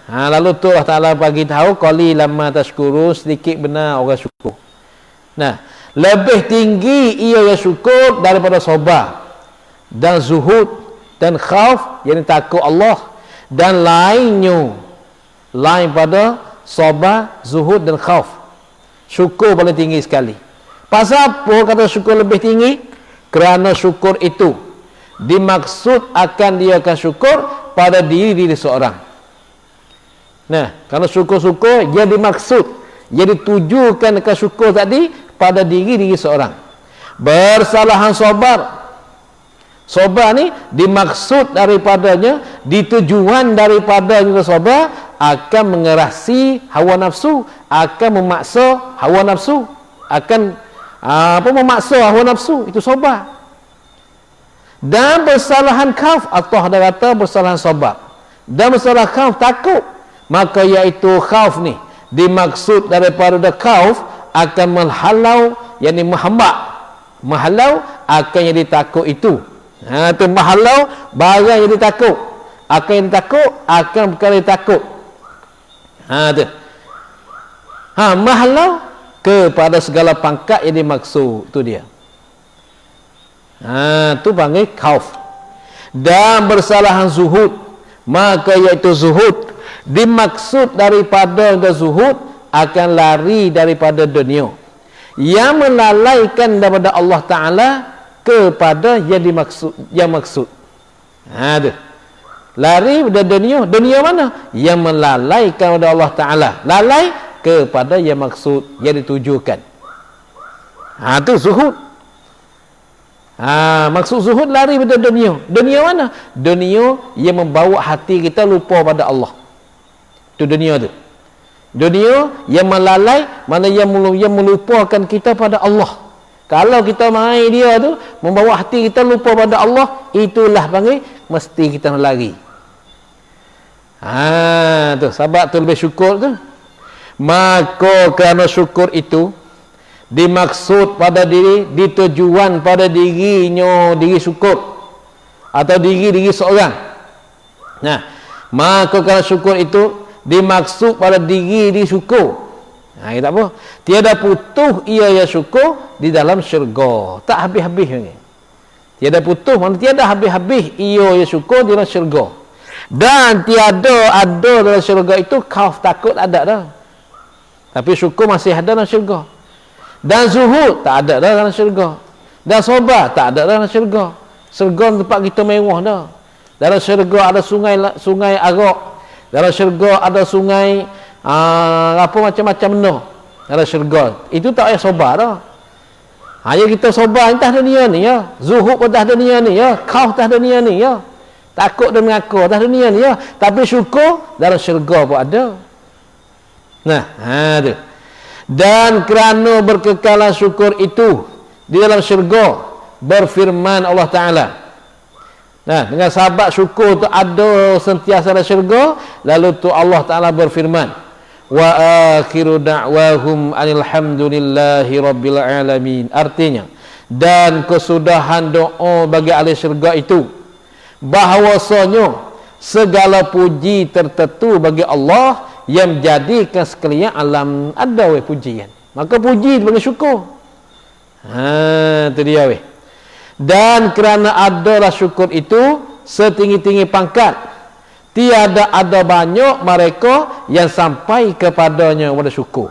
Lalu tu Allah Ta'ala bagi tahu, qalilan ma tashkuru, sedikit benar orang syukur. Lebih tinggi ia yang syukur daripada sabar dan zuhud dan khauf, yang takut Allah, dan lain pada sabar, zuhud dan khauf. Syukur paling tinggi sekali. Pasal apa kata syukur lebih tinggi? Kerana syukur itu dimaksud akan dia akan syukur pada diri seorang. Kerana syukur-syukur dia dimaksud, dia ditujukan ke syukur tadi pada diri seorang. Bersalahan sabar ni dimaksud daripadanya, ditujuan daripadanya sabar akan mengerasi hawa nafsu, akan memaksa hawa nafsu, akan memaksa hawa nafsu, itu sabar. Dan bersalahan khauf, Allah dah kata bersalahan sabar. Dan bersalahan khauf, takut. Maka iaitu khauf ni dimaksud daripada khauf akan menghalau, yakni menghalau akan yang ditakut itu. Itu menghalau barang yang ditakut, akan yang ditakut akan perkara yang ditakut. Tu menghalau kepada segala pangkat yang dimaksud, tu dia. Tu panggil khauf. Dan bersalahan zuhud, maka iaitu zuhud dimaksud daripada zuhud akan lari daripada dunia, yang melalaikan daripada Allah Ta'ala kepada yang maksud. Tu lari dari dunia mana? Yang melalaikan kepada Allah Ta'ala, lalai kepada yang maksud, yang ditujukan. Tu zuhud. Maksud zuhud lari dari dunia mana? Dunia yang membawa hati kita lupa pada Allah. Itu dunia tu. Dunia yang melalai, mana yang melupakan kita pada Allah. Kalau kita main dia tu, membawa hati kita lupa pada Allah, itulah panggil mesti kita lari. Tu sebab tu lebih syukur tu. Maka kerana syukur itu dimaksud pada diri, ditujuan pada dirinya, diri syukur atau diri seorang. Maka kerana syukur itu dimaksud pada diri syukur. Tak apa, tiada putus ia yang syukur di dalam syurga, tak habis-habis ni. Tiada putus, mana tiada habis-habis ia yang syukur di dalam syurga. Dan tiada ada dalam syurga itu khauf, takut ada dah. Tapi syukur masih ada dalam syurga. Dan zuhud tak ada dah dalam syurga. Dan sabar tak ada dalam syurga. Syurga tempat kita mewah dah. Dalam syurga ada sungai arak. Dalam syurga ada sungai macam-macam benda dalam syurga. Itu tak payah sabar dah. Hanya kita sabar entah dunia ni ya. Zuhud pun tak dunia ni ya. Khauf tak dunia ni ya. Takut dan mengaku tak dunia ni ya. Tapi syukur dalam syurga pun ada. Tu. Dan kerana berkekalan syukur itu di dalam syurga, berfirman Allah Ta'ala. Dengan sahabat syukur tu ada sentiasa dalam syurga, lalu tu Allah Ta'ala berfirman, wa akhiru da'wahum alhamdulillahi rabbil alamin. Artinya, dan kesudahan doa bagi ahli syurga itu, bahawasanya segala puji tertentu bagi Allah yang menjadikan sekalian alam ada pujian. Maka puji bagi syukur. Itu dia weh. Dan kerana adalah syukur itu setinggi-tinggi pangkat, Tiada ada banyak mereka yang sampai kepadanya kepada syukur.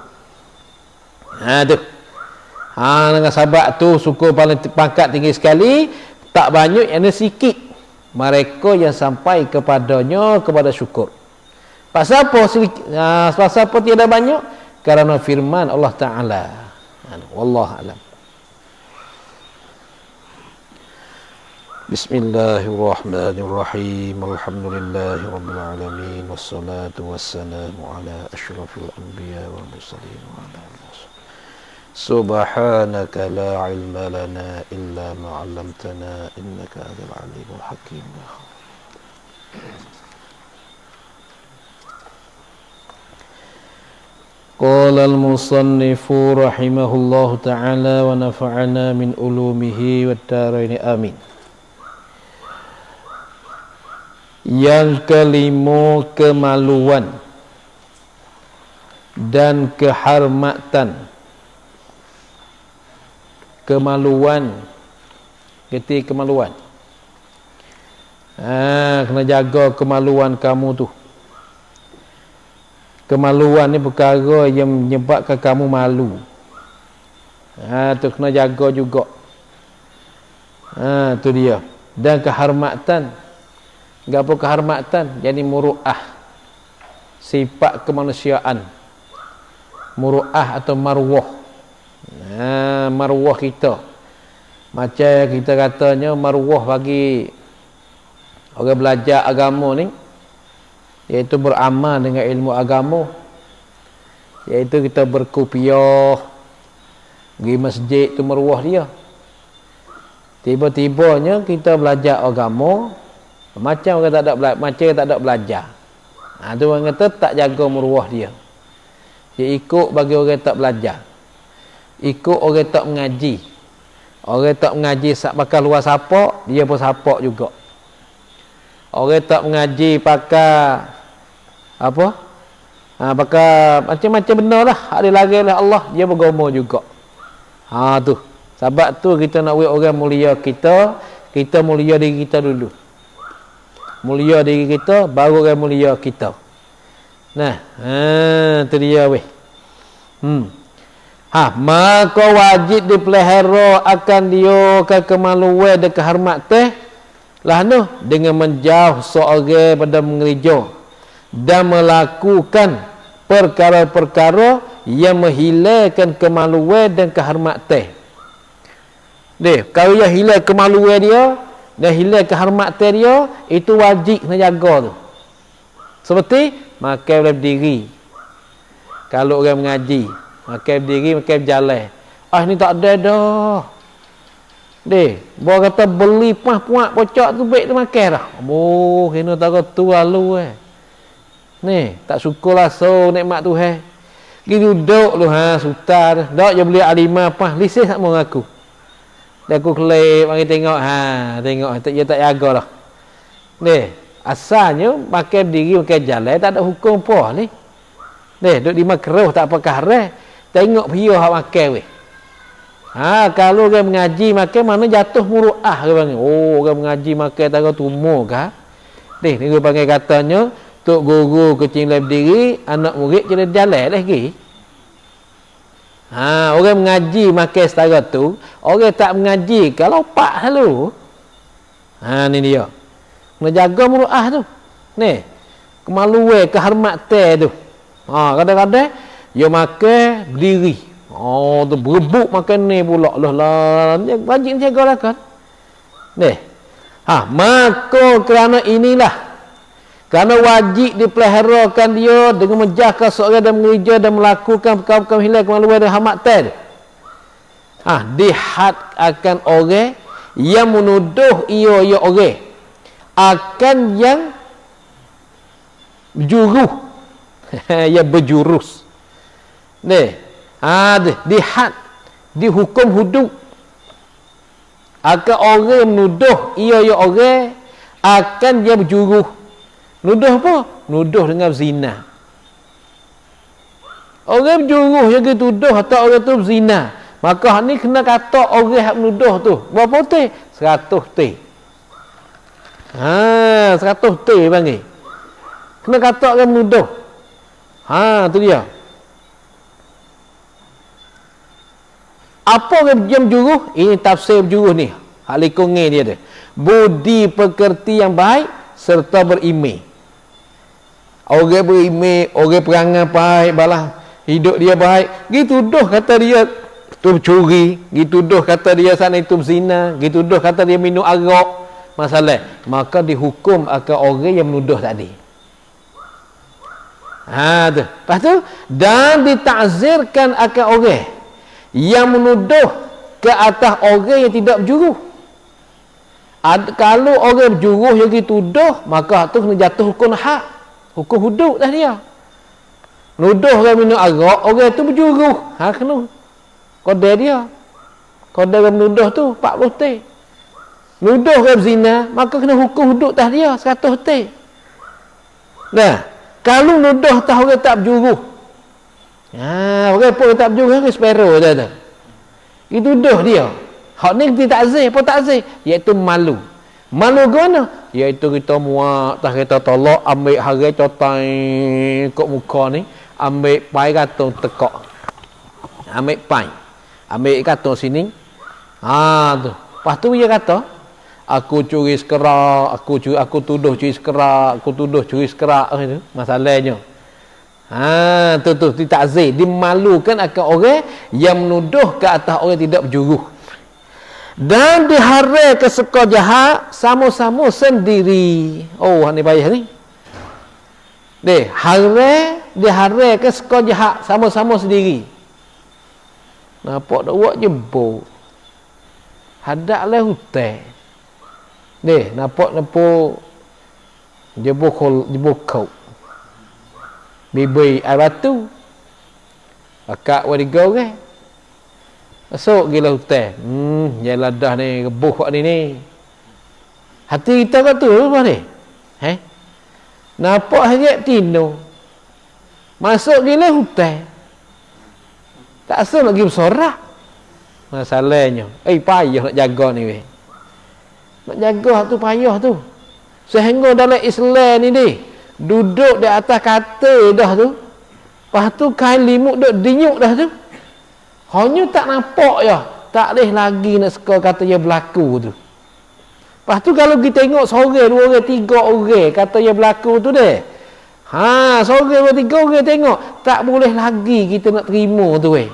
Tu. Dengan sebab tu syukur paling pangkat tinggi sekali, tak banyak yang sikit mereka yang sampai kepadanya kepada syukur. Pasal apa pasal apa tiada banyak? Kerana firman Allah Taala. Wallahu alam. Bismillahirrahmanirrahim. Alhamdulillahi rabbil alamin wassalatu wassalamu ala asyrafil anbiya wal mursalin wa ala alihi. Subhanaka la ilma lana illa ma 'allamtana innaka antal alimul hakim. Qala al-musannifu rahimahullahu ta'ala wa nafa'ana min ulumihi wad dharain amin. Yang kelima, kemaluan dan kehormatan. Kemaluan, kata kemaluan. Kena jaga kemaluan kamu tu. Kemaluan ni perkara yang menyebabkan kamu malu. Tu kena jaga juga. Tu dia. Dan kehormatan. Gapo kehormatan? Jadi muru'ah. Sifat kemanusiaan. Muru'ah atau marwah. Marwah kita. Macam kita katanya marwah bagi orang belajar agama ni, iaitu beramal dengan ilmu agama, iaitu kita berkupiah pergi masjid, tu marwah dia. Tiba-tibanya kita belajar agama macam orang tak ada belajar. Tu orang kata tak jaga marwah dia. Dia ikut bagi orang tak belajar, ikut orang tak mengaji. Orang tak mengaji bakal luar sapak, dia pun sapak juga. Orang tak mengaji pakai apa? Pakai macam-macam benda lah, ada lagi oleh Allah, dia bergoma juga. Tu. Sebab tu kita nak buat orang mulia kita mulia diri kita dulu. Mulia diri kita, baru orang mulia kita. Nah, tu dia weh. Maka wajib dipelihara akan dia ke kemaluan dan kehormatan lah tu, dengan menjauh seorang pada mengereja dan melakukan perkara-perkara yang menghilangkan kemaluan dan kehormatan. Kalau yang hilang kemaluan dia dan hilang kehormatan dia, itu wajib nak jaga tu. Seperti makan berdiri. Kalau orang mengaji, makan berdiri, makan berjalan. Ni tak ada dah. Bawa kata beli puak pocok tu baik tu makan dah. Kena tahu tu lalu tak syukurlah so nikmat Tuhan. Pergi duduk lu sutar. Dak je beli alimah lisis tak mau aku. Dan aku kelip mari tengok tengok dia tak jaga dah. Asalnya makan berdiri makan jalan tak ada hukum apa ni. Duduk di makruh tak apa haram. Tengok dia hak makan weh. Kalau orang mengaji makan mana jatuh muru'ah ke panggil. Orang mengaji makan tak kau tumor kah? Ni dia panggil katanya tok guru kecil lagi berdiri, anak murid jadi jalan lagi. Orang mengaji makan setara tu, orang tak mengaji kalau pak selalu. Ni dia. Kena jaga muru'ah tu. Ni. Kemaluan, kehormatan tu. Kadang-kadang dia makan berdiri. Tu berebut makan ni pula. Wajib jaga lah kan. Maka kerana inilah, kerana wajib dipeliharakan dia dengan menjaga seorang dan mengereja dan melakukan perkara-perkara hilang kemaluan dan kehormatan. Dihad akan orang yang menuduh ia orang akan yang berjuruh. Yang berjurus. Dihad, dihukum hudud akan orang menuduh ia orang akan dia berjuruh. Nuduh apa? Nuduh dengan zina. Orang berjuruh yang dituduh atau orang tu berzina, maka ni kena kata orang yang menuduh tu berapa teh? 100 teh. 100 teh panggil. Kena kata orang menuduh. Tu dia. Apa yang berjuruh? Ini tafsir berjuruh ni. Halikungi dia ada. Budi pekerti yang baik serta berimej. Orang berimej, orang perangai baik, balah hidup dia baik. Dituduh kata dia tu curi, dituduh kata dia sana itu zina, dituduh kata dia minum arak. Masalah, maka dihukum akan orang yang menuduh tadi. Tu. Lepas tu, dan ditakzirkan akan orang yang menuduh ke atas orang yang tidak berjuruh. Kalau orang berjuruh yang dituduh, maka tu kena jatuh hukum hak, hukum hudud dah dia. Menuduh orang minum arak, orang tu berjuruh, kena kodai dia. Kodai orang menuduh tu 40 teh. Menuduh orang berzina, maka kena hukum hudud dah dia 100 teh. Nah, kalau menuduh tah orang tak berjuruh, orang pun tak berjuruh, orang sparrow dah. Itu tuduh dia. Hak ni kita takzir, apa takzir? Iaitu malu. Malu ke mana? Iaitu kita muak, tak kita tolak, ambil hari cotai kok muka ni, ambil pai katung tekak. Ambil pai. Ambil katung sini. Tu. Lepas tu dia kata, aku curi sekerak, aku tuduh curi sekerak, aku tuduh curi sekerak gitu. Masalahnya. Tu ditakzir, dimalukan akan orang yang menuduh ke atas orang tidak berjuruh. Dan diharai ke suka jahat sama-sama sendiri. Ni payah ni. Diharai ke suka jahat sama-sama sendiri. Nampak dak buat jemput. Hadak lah hutan. Nampak jebukau. Bibi air batu. Akak wadiga orang. Masuk gila hutan. Jalan dah ni, rebuh kat ni. Hati kita kat tu apa ni? Nampak harap tino. Masuk gila hutan. Tak asal lagi bersorak. Masalahnya. Payah nak jaga ni weh. Nak jaga tu payah tu. Sehingga dalam Islam ni duduk di atas kata dah tu. Lepas tu kain limut duk dinyuk dah tu. Hanya tak nampak je. Tak boleh lagi nak suka kata dia berlaku tu. Lepas tu kalau kita tengok seorang, 2 orang, 3 orang kata dia berlaku tu deh. Seorang, 2, 3 orang tengok. Tak boleh lagi kita nak terima tu weh.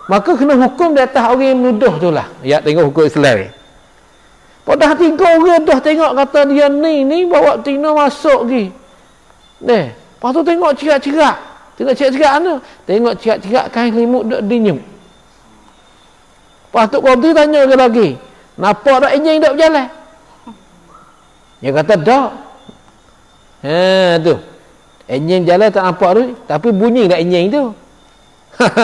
Maka kena hukum di atas orang yang menuduh tu lah. Ya, tengok hukum Islam. Pada 3 orang dah tengok kata dia ni bawa tina masuk lagi. Lepas tu tengok cerak-cerak. Tengok cerak-cerak mana? Tengok cerak-cerak kain limut duk dinyum. Lepas tu qadi tanya ke lagi. Nampak tak enjing duk berjalan? Dia kata tak. Tu. Enjing jalan tak nampak tu, tapi bunyi tak enjing tu.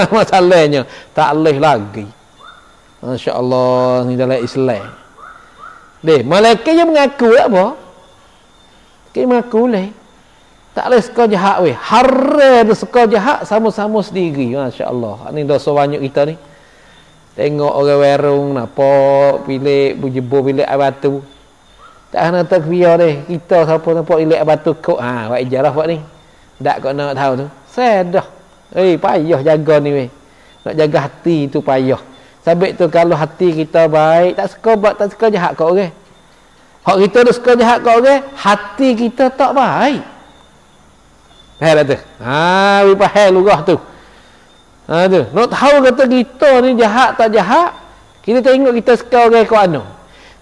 Masalahnya tak boleh lagi. Masya-Allah, ni dalam Islam. Malaikat yang mengaku apa? Dia mengaku leh. Tak boleh suka jahat weh. Haram tu suka jahat sama-sama sendiri. Masya-Allah. Ni dosa banyak kita ni. Tengok orang warung nampak bilik berjebur bilik air batu. Tak nak takbir deh. Kita siapa nampak bilik air batu kok. Buat ijarah buat ni. Tak kau nak tahu tu. Sedah. Payah jaga ni weh. Nak jaga hati tu payah. Sebab tu kalau hati kita baik, tak suka jahat kat orang. Hak kita dah suka jahat kat orang, hati kita tak baik. Faham tak tu? Faham lugah tu. Tu. Nak tahu kata kita ni jahat tak jahat, kita tengok kita suka orang kat mana.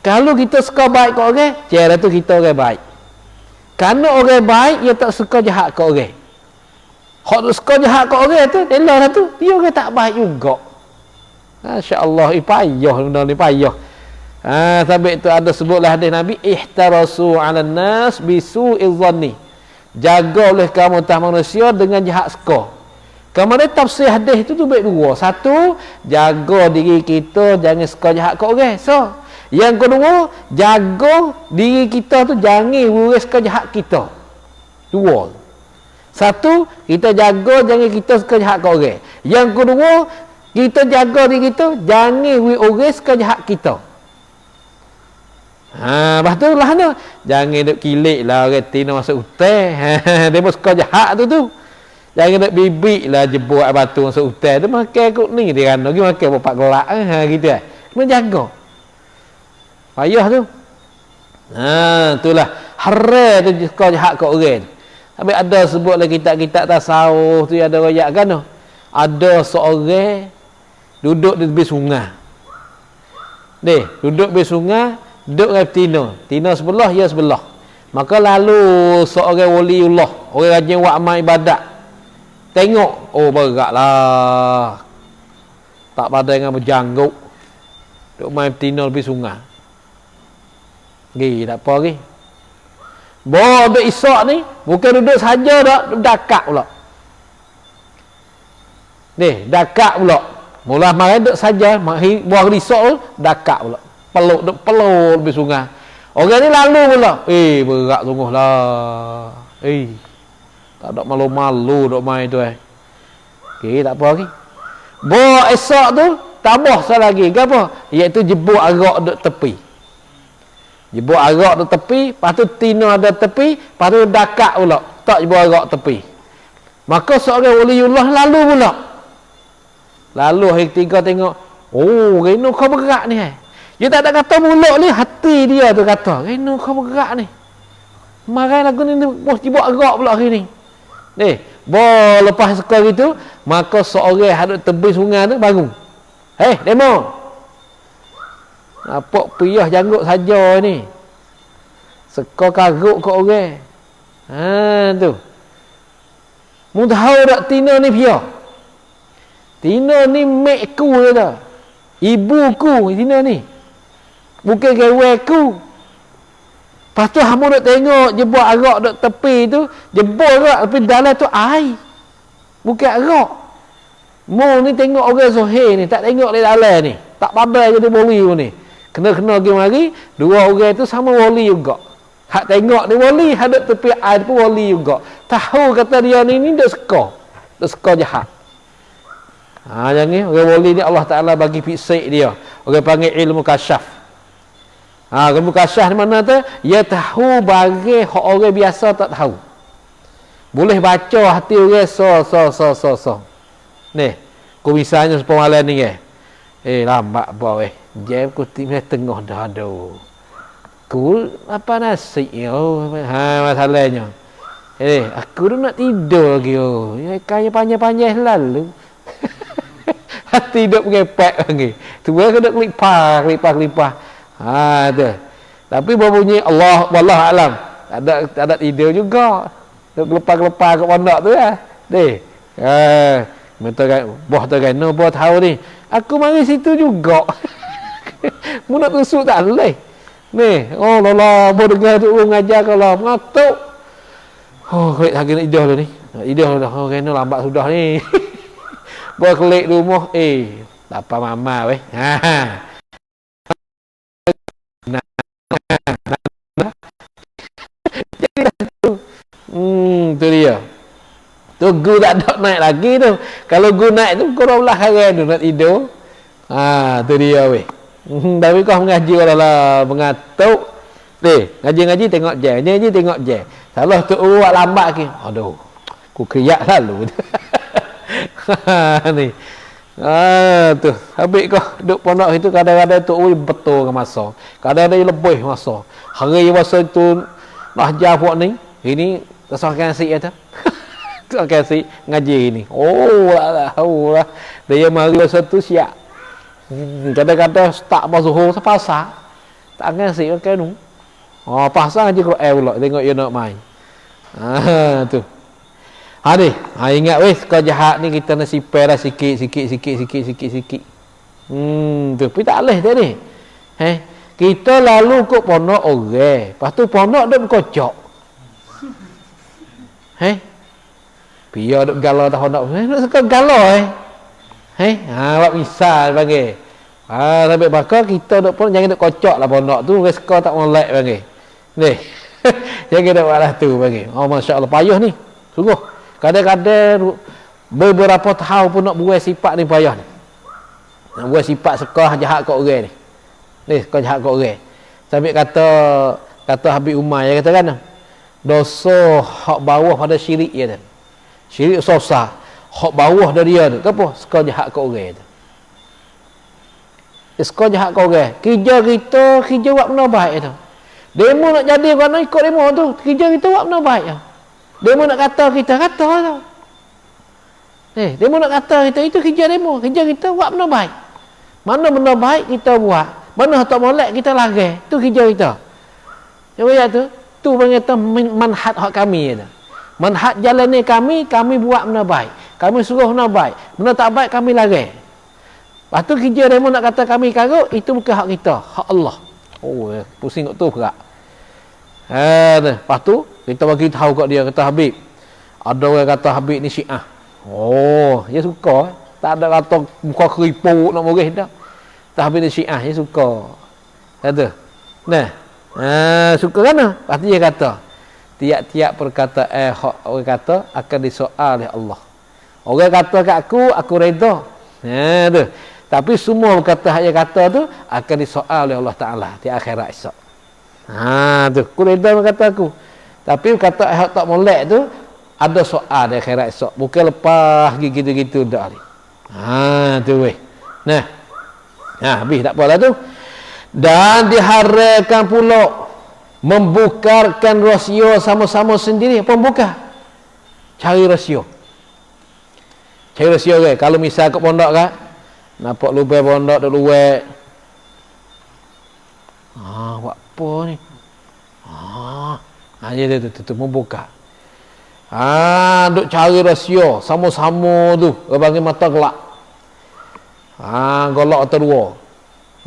Kalau kita suka baik kat orang, cara tu kita orang baik. Kerana orang baik, dia tak suka jahat kat orang. Hak tu suka jahat kat orang tu, elah tu, dia orang tak baik juga. Masya-Allah, payah benda ni payah. Sampai tu ada sebutlah hadis Nabi, ihtarasu 'alan nas bisu'iz zanni. Jaga oleh kamu atas manusia dengan jahat suka. Kemudian tafsir hadis itu tu baik dua. Satu, jaga diri kita jangan suka jahat kat orang. Yang kedua, jaga diri kita tu jangan orang suka jahat kita. Dua. Satu, kita jaga jangan kita suka jahat kat orang. Yang kedua, kita jaga diri kita jangan orang suka jahat kita. Lepas tu lah Jangan duk kilik lah orang Tino masuk hutan. Dia pun suka jahat tu. Jangan duk bibik lah jebuk batu masuk hutan tu. Makan kot ni dia kan. Pergi makan bapak gelak. Gitu kan. Kena jaga. Payah tu. Itulah. Haram tu suka jahat kat orang. Tapi ada sebutlah kitab-kitab tasawuf tu ada royak kan tu. Ada seorang duduk di tepi sungai. Duduk di sungai. Duduk dengan Tino. Tino sebelah, ya sebelah. Maka lalu seorang waliullah, orang rajin buat amal ibadat. Tengok, oh beratlah. Tak pada dengan berjanggut. Duduk main Tino lebih sungai. Tak apa lagi. Bawa duduk isak ni, bukan duduk saja dah, dakak pula. Dakak pula. Mula main duduk saja, buah isak tu, dakak pula. Peluk lebih sungai. Orang ni lalu pula. Berat sungguh lah. Tak ada malu-malu duk main tu tak apa lagi. Bawa esok tu tambah sekali lagi. Apa? Iaitu jebuk arak duk tepi. Jebuk arak duk tepi, lepas tu Tino ada tepi, lepas tu dakak pula. Tak jebuk arak tepi. Maka seorang waliullah lalu pula. Lalu hari ketiga tengok, oh, reno kau berat ni Dia tak ada kata mulut ni, hati dia tu kata, reno kau berat ni. Marah lagu ni, bos jebuk arak pula hari ni. Lepas sekali gitu, maka seorang hadut tepi sungai tu bangun. Demo. Nampak piyah janggut saja ni. Sekor karuk kat orang. Tu. Mu tahu tak Tino ni piyah? Tino ni mek ku dia. Ibuku Tino ni. Bukan gaweku. Lepas tu hamba nak tengok jebuk arak duk tepi tu, jebul arak tapi dalam tu air. Bukan arak. Mu ni tengok orang Zohir ni, tak tengok di dalam ni. Tak pandai jadi wali ni. Kena-kena pergi mari, dua orang tu sama wali juga. Hak tengok ni wali, hadap tepi air pun wali juga. Tahu kata dia ni duk seka. Duk seka jahat. Jangan orang wali ni Allah Taala bagi fisik dia. Orang panggil ilmu kasyaf. Ilmu kasyaf ni mana tu? Dia tahu bagi hak orang biasa tak tahu. Boleh baca hati orang so. Ni, ku misalnya sepemalan ni lambat apa jam ku tengah dah ada. Ku apa nasi masalahnya. Aku tu nak tidur lagi kaya panjang-panjang lalu. Hati duk ngepek lagi. Tu aku duk kelipah. Tu. Tapi berbunyi Allah wallahu alam. Tak ada tidur juga. Duk gelepar-gelepar kat pondok tu Betul kan? Boh tu kan? Boh tahu ni. Aku mari situ juga. Mu nak tusuk tak boleh. Ni, oh lala, boh dengar tu mengajar kalau mengatuk. Oh, klik lagi nak idah tu ni. Idah dah. Oh, kena lambat sudah ni. Boh klik rumah, tak apa mama weh. Jadi tu. Tu dia. Tu gu tak ada naik lagi tu. Kalau gu naik tu korang belah hari tu nak tidur. Tu dia weh. Tapi kau mengaji lah mengatuk. Ngaji-ngaji tengok je. Ngaji tengok je. Salah tu buat lambat lagi. Aduh. Ku kriak lalu. Ni. Tu. Habis kau duduk pondok itu kadang-kadang tu betul ke masa. Kadang-kadang lebih masa. Hari masa tu nak ajar buat ni. Ini kesahkan si tu. Tu kasih ngaji ni. Oh lah. Dia mari masa tu siap. Kadang-kadang start pas zuhur sepasar. Tak ngasih pakai nu. Pasang aja Quran pula tengok dia nak main. Tu. Ingat weh kau jahat ni kita nak sipai dah sikit. Tapi tak boleh tadi. Kita lalu kok pondok orang. Lepas tu pondok dak berkocok. Biar duk galau dah hendak. Nak suka galau buat misal bagi. Sampai bakal kita duk pun jangan duk kocok lah pondok tu, resko tak molek bagi. Ni. Jangan duk buatlah tu bagi. Oh masya-Allah payah ni. Sungguh. Kadang-kadang beberapa tahun pun nak buat sifat ni payah ni. Nak buat sifat sekolah jahat kat orang ni. Ni sekolah jahat kat orang. Sampai kata Kata Habib Umar, dia kata kan, dosa hak bawah pada syirik dia tu. Syirik susah. Hak bawah dari dia tu. Kenapa? Suka jahat ke orang tu. Dia suka jahat ke orang. Kerja kita, kerja buat benda baik tu. Demo nak jadi kerana ikut demo tu. Kerja kita buat benda baik tu. Demo nak kata kita, kata tu. Demo nak kata kita, itu kerja demo. Kerja kita buat benda baik. Mana benda baik kita buat. Mana tak molek kita lari. Itu kerja kita. Yang tu, tu panggil manhaj hak kami tu. Manhaj jalan ni kami buat benda baik. Kami suruh benda baik. Benda tak baik kami lari. Lepas tu kerja demo nak kata kami karut, itu bukan hak kita, hak Allah. Oh, pusing kat tu perak. Lepas tu kita bagi tahu kat dia, kata Habib. Ada orang kata Habib ni Syiah. Oh, dia suka. Tak ada kata muka keriput nak morih dah. Kata Habib ni Syiah, dia suka. Kata. Nah. Suka kan? Lepas tu dia kata, tiap-tiap perkataan hak orang kata akan disoal oleh Allah. Orang kata kat aku reda. Tu. Tapi semua perkataan yang kata tu akan disoal oleh Allah Ta'ala di akhirat esok. Tu. Aku reda kata aku. Tapi kata hak tak molek tu ada soal di akhirat esok. Bukan lepas gitu-gitu dah ni. Tu weh. Nah. Habis tak apalah tu. Dan diharapkan pula membukarkan rasio sama-sama sendiri. Apa membuka? Cari rasio. Cari rasio ke? Kalau misal kat pondok kan, nampak lubang pondok duk luwek. Buat apa ni? Dia tu membuka. Duk cari rasio sama-sama tu, bagi mata gelap. Golok atau dua.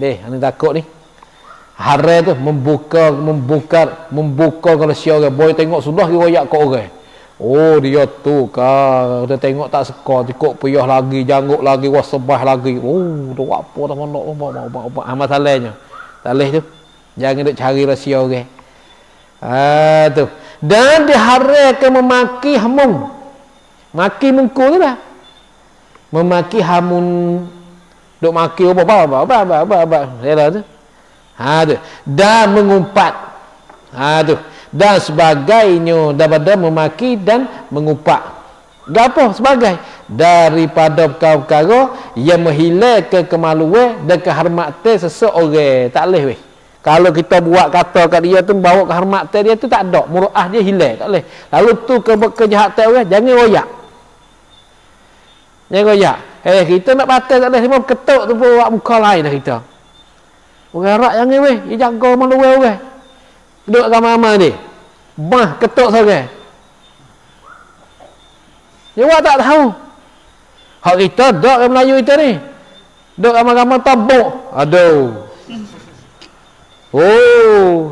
Ani takut ni. Hari tu membuka rahsia orang. Boy tengok sudah dia royak kat orang. Oh, dia tu kah. Dia tengok tak suka, cukup payah lagi, janggut lagi, wasabah lagi. Oh, tu apa tak mondok apa masalahnya. Tak leh tu. Jangan duk cari rahsia orang. Tu. Dan diharapkan memaki hamun. Maki mungku tu dah. Memaki hamun. Duk maki apa. Yalah tu. Tu. Dan mengumpat. Tu. Dan sebagainya daripada memaki dan mengumpat. Gapo sebagai daripada perkara-perkara yang menghilangkan kemaluan dan kehormatan seseorang. Tak boleh weh. Kalau kita buat kata kat dia tu bawa kehormatan dia tu tak ada, muruah dia hilang, tak boleh. Lalu tu kejahatan orang jangan royak. Jangan royak. Kita nak batal tak boleh, semua ketuk tu buat muka lain dah kita. Orang Arab jangan weh, dia jaga malu orang. Duduk ramai-ramai ni. Ketuk seorang. Dia buat tak tahu. Hak kita duduk orang Melayu kita ni. Duduk ramai-ramai tabuk. Aduh.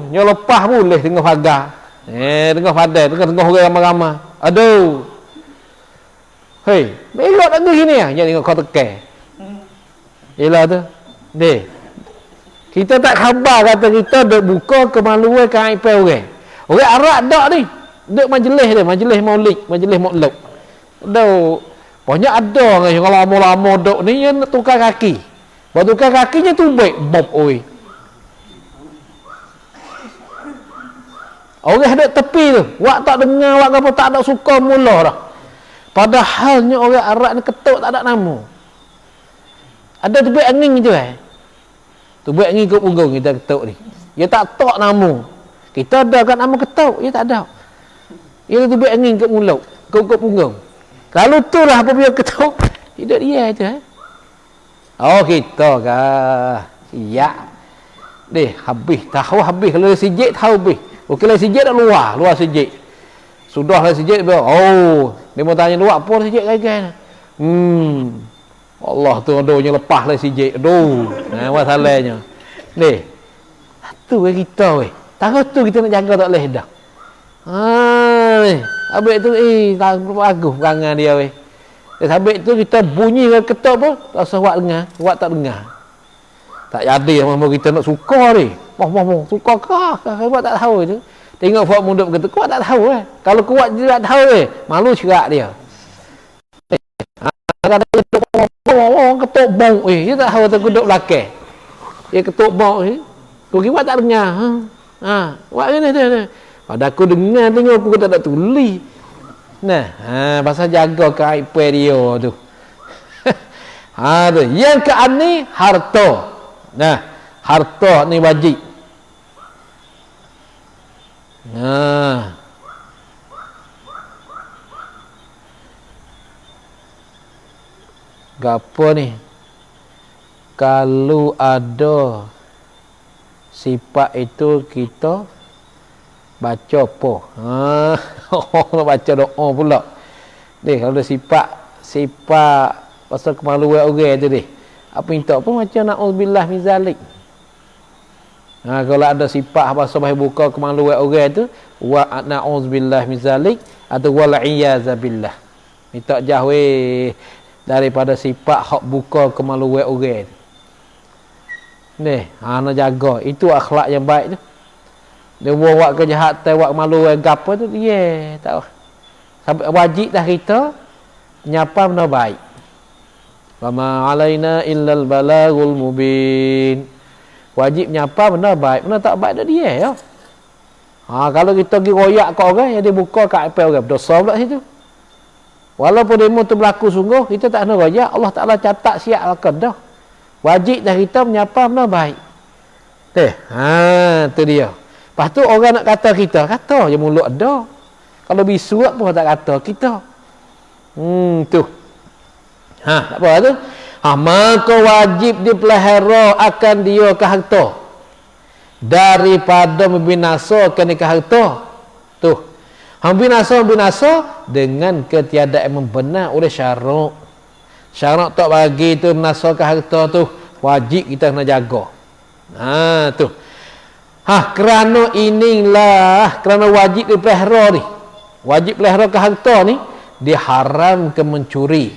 Nyo lepas boleh tengah pagar. Tengah padai, tengah orang ramai-ramai. Aduh. Hei, belok tak sini ah. Jangan tengok kau tekan. Yalah tu. Kita tak khabar kata kita duk buka kemaluan kaib orang. Orang Arab dak ni. Duk majlis dia, majlis Maulid, majlis Maulud. Aduh. Banyak ada orang yang lama-lama duk ni yang nak tukar kaki. Buat tukar kakinya tumbek bob oi. Orang duduk tepi tu, wak tak dengar, wak apa tak ada suka mula dah. Padahalnya orang Arab ni ketuk tak ada nama. Ada tubik angin je Tubik angin kat punggung kita ketuk ni. Dia tak tok nama. Kita ada kat nama ketuk, dia tak ada. Dia tubik angin kat mulut, kat punggung. Kalau tu lah apabila ketuk, hidup dia je. Oh kita kah. Ya. Habis tahu habis kalau sijik tahu habis. Okey lah sijik dah luar sijik. Sudah lah sijik dia. Dia mau tanya luar apa sijik gagal. Allah tu aduhnya lepas lah sijik. Aduh. Masalahnya. Tu kita weh. Tahu tu kita nak jaga tak boleh dah. Habis tu tak bagus perangai dia weh. Habis tu kita bunyi dengan ketuk pun tak usah buat dengar, buat tak dengar. Tak jadi sama kita nak suka ni. Suka kah? Kuat tak tahu tu. Tengok buat muda begitu, kuat tak tahu Kalau kuat dia tak tahu malu cerak dia. Kadang dia ketuk bong dia tak tahu tu duduk belakang. Dia ketuk bong tu kuat tak dengar. Buat ni dia. Pada aku dengar tengok aku tak ada tulis. Nah, pasal jaga kaipan dia tu. Tu. Yang ke ni harta. Nah, harta ni wajib. Gapo ni? Kalau ada sifat itu kita baca apa? Nak baca doa pula. Ni kalau ada sifat pasal kemaluan orang tu ni. Apa minta apa macam naudzubillah min zalik. Kalau ada sifat pasal bahaya buka kemaluan orang tu, wa naudzubillah min zalik atau wal iyazabillah. Minta jauh daripada sifat hak buka kemaluan orang tu. Ni, nak jaga. Itu akhlak yang baik tu. Dia buat kejahatan, buat malu, gapo tu dia tak wajib dah kita nyapa benda baik. Wa ma alaina illal balagul mubin. Wajib nyapa benda baik, benda tak baik dah dia ya. Kalau kita pergi royak kat orang yang dia buka kat apa orang, dosa pula situ. Walaupun demo tu berlaku sungguh, kita tak nak royak, Allah Taala catat siap akan dah. Wajib dah kita menyapa benda baik. Tu dia. Lepas tu orang nak kata kita, kata je mulut ada. Kalau bisu pun tak kata kita. Tu. Tak apa tu. Maka wajib dipelihara akan dia ke harta. Daripada membinasakan ke harta. Tu. Binasa dengan ketiadaan yang membenar oleh syarak. Syarak tak bagi tu binasa ke harta tu. Wajib kita kena jaga. Tu. Kerana inilah, kerana wajib dipelihara ni. Wajib pelihara ke harta ni, diharamkan mencuri.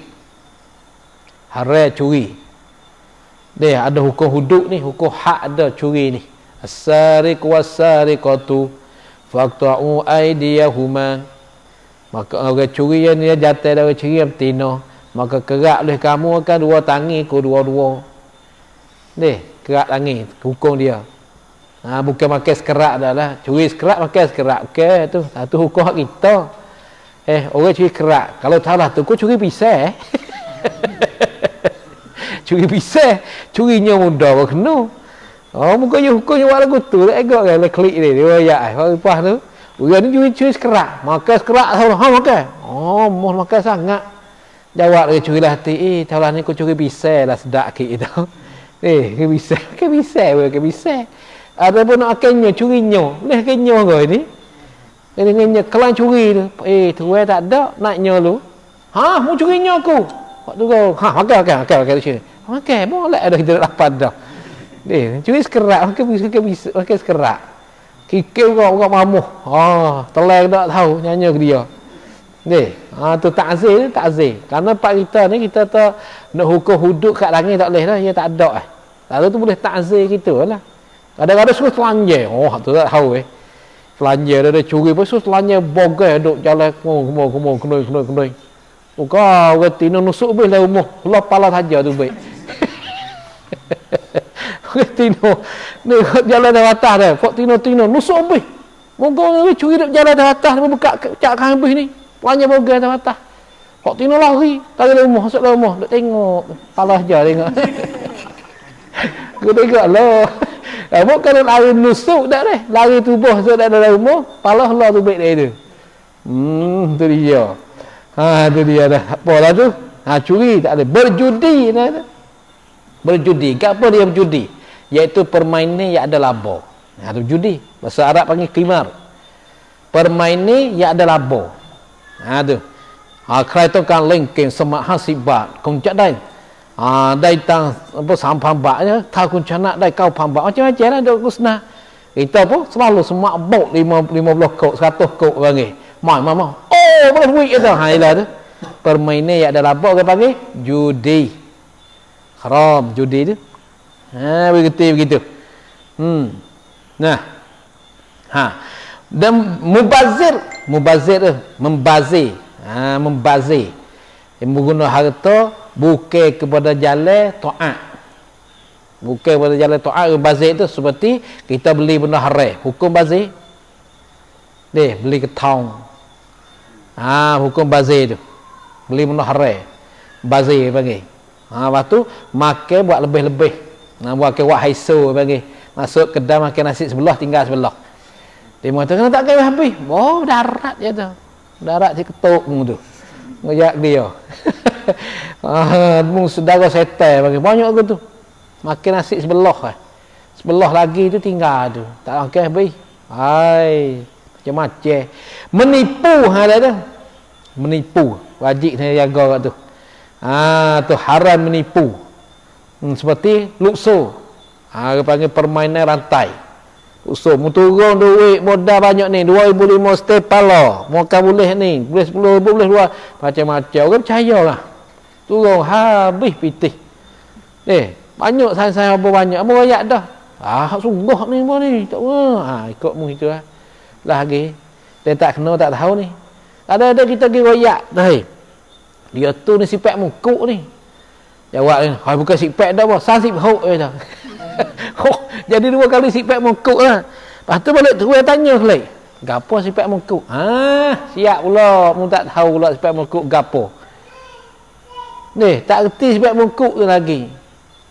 Haram curi. Dia ada hukum hudud ni, hukum hak ada curi ni. As-sariq was-sariqatu faqta'u aydiyahuma. Maka orang curi yang dia jatuh dari curi yang betina, maka kerak oleh kamu akan dua tangi ku dua-dua. Ni, kerak tangi, hukum dia. Bukan makan sekerak dah lah. Curi sekerak, makan sekerak. Okey, tu. Satu hukum hak kita. Orang curi kerak. Kalau salah tu, kau curi pisau curi pisau. Curinya mudah pun kena. Mungkin hukumnya buat lagu tu. Tak agak kan, klik ni. Dia rayak. Lepas tu, orang ni curi sekerak. Makan sekerak, salah. Makan. Mau makan sangat. Jawab dia curi lah hati. Salah ni kau curi pisau lah sedap sikit tu. Ke pisau. Ke pisau. Ke pisau. Ataupun nak akannya, curinya. Boleh akannya kau ni. Dengannya, kelang curi tu. Tuai tak ada, naknya lu. Mau curinya aku. Waktu kau, makan. Makan, boleh ada kita dapat dah. Curi sekerak, makan sekerak. Kikil kau mamuh. Telai tak tahu, nyanyi ke dia. Tu takzir. Karena pak kita ni, kita tak nak hukum hudud kat langit tak boleh dah. Ia tak ada. Lalu tu boleh takzir kita lah. Kadang-kadang suruh telanjang. Tu tak tahu telanjang dia curi pun suruh telanjang bogai duk jalan kenoi. Kau orang tina nusuk habis lah rumah. Lah pala saja tu baik. Orang tina ni jalan dah atas dah. Kok tina nusuk habis. Moga orang curi duk jalan dah atas dia buka cakkan habis ni. Telanjang bogai dah atas. Kok tina lari dari rumah masuk dalam rumah. Duk tengok pala saja tengok. Kau tengoklah. Bukan lari nusuk dah deh. Lari tubuh sudah dalam rumah. Pala Allah tu baik dia tu. Tu dia. Tu dia dah. Apa lah tu? Curi tak ada. Berjudi. Berjudi. Apa dia berjudi? Iaitu permainan yang ada laba. Tu judi. Bahasa Arab panggil qimar. Permainan yang ada laba. Tu. Kereta kan lengkeng semak hasibat. Kong cak dah. Dai tang apa sampah baknya tahu kuncana dai kau pambak macam-macam lah dok kusna. Kita pun selalu semak bot 50 kok 100 kok bagi. Mai. Boleh duit itu. Ialah tu. Permainan yang ada laba orang panggil judi. Haram judi tu. Begitu. Nah. Dan membazir tu, membazir. Membazir. Menggunakan harta bukan kepada jalan taat. Bukan pada jalan taat. Bazir tu seperti kita beli benda haram. Hukum bazir. Deh, beli ketong. Hukum bazir tu. Beli benda haram. Bazir panggil. Lepas tu makan buat lebih-lebih. Buat ke buat haiso panggil. Masuk kedai makan nasi sebelah, tinggal sebelah. Dia mengatakan tak kaya habis. Oh, darat je tu. Darat si ketuk mu tu. Ngejak dia. Mung saudara setan panggil. Banyak ke tu. Makan nasi sebelah. Sebelah lagi tu tinggal tu. Tak makan habis. Hai, macam-macam. Menipu ada tu. Menipu. Wajib saya jaga kat tu. Tu haram menipu. Seperti lukso. Dia panggil permainan rantai. Lukso. Mu turun duit modal banyak ni. 2,500 step pala. Muka boleh ni. Boleh 10,000 boleh 2. Macam-macam. Orang percaya lah. Turun habis pitih. Banyak saya apa banyak. Mu rakyat dah. Sungguh ni apa ni. Tak apa. Ikut mu itu lah. Lagi. Dia tak kena tak tahu ni. Ada-ada kita pergi rakyat. Dia tu ni sifat mukuk ni. Jawab ni, bukan sifat dah apa, sifat hok je dah. Jadi 2 kali sifat mukuk lah. Lepas tu balik tu dia tanya sekali. Gapo sifat mukuk? Siap pula, mu tak tahu pula sifat mukuk gapo. Ni, tak reti sifat mukuk tu lagi.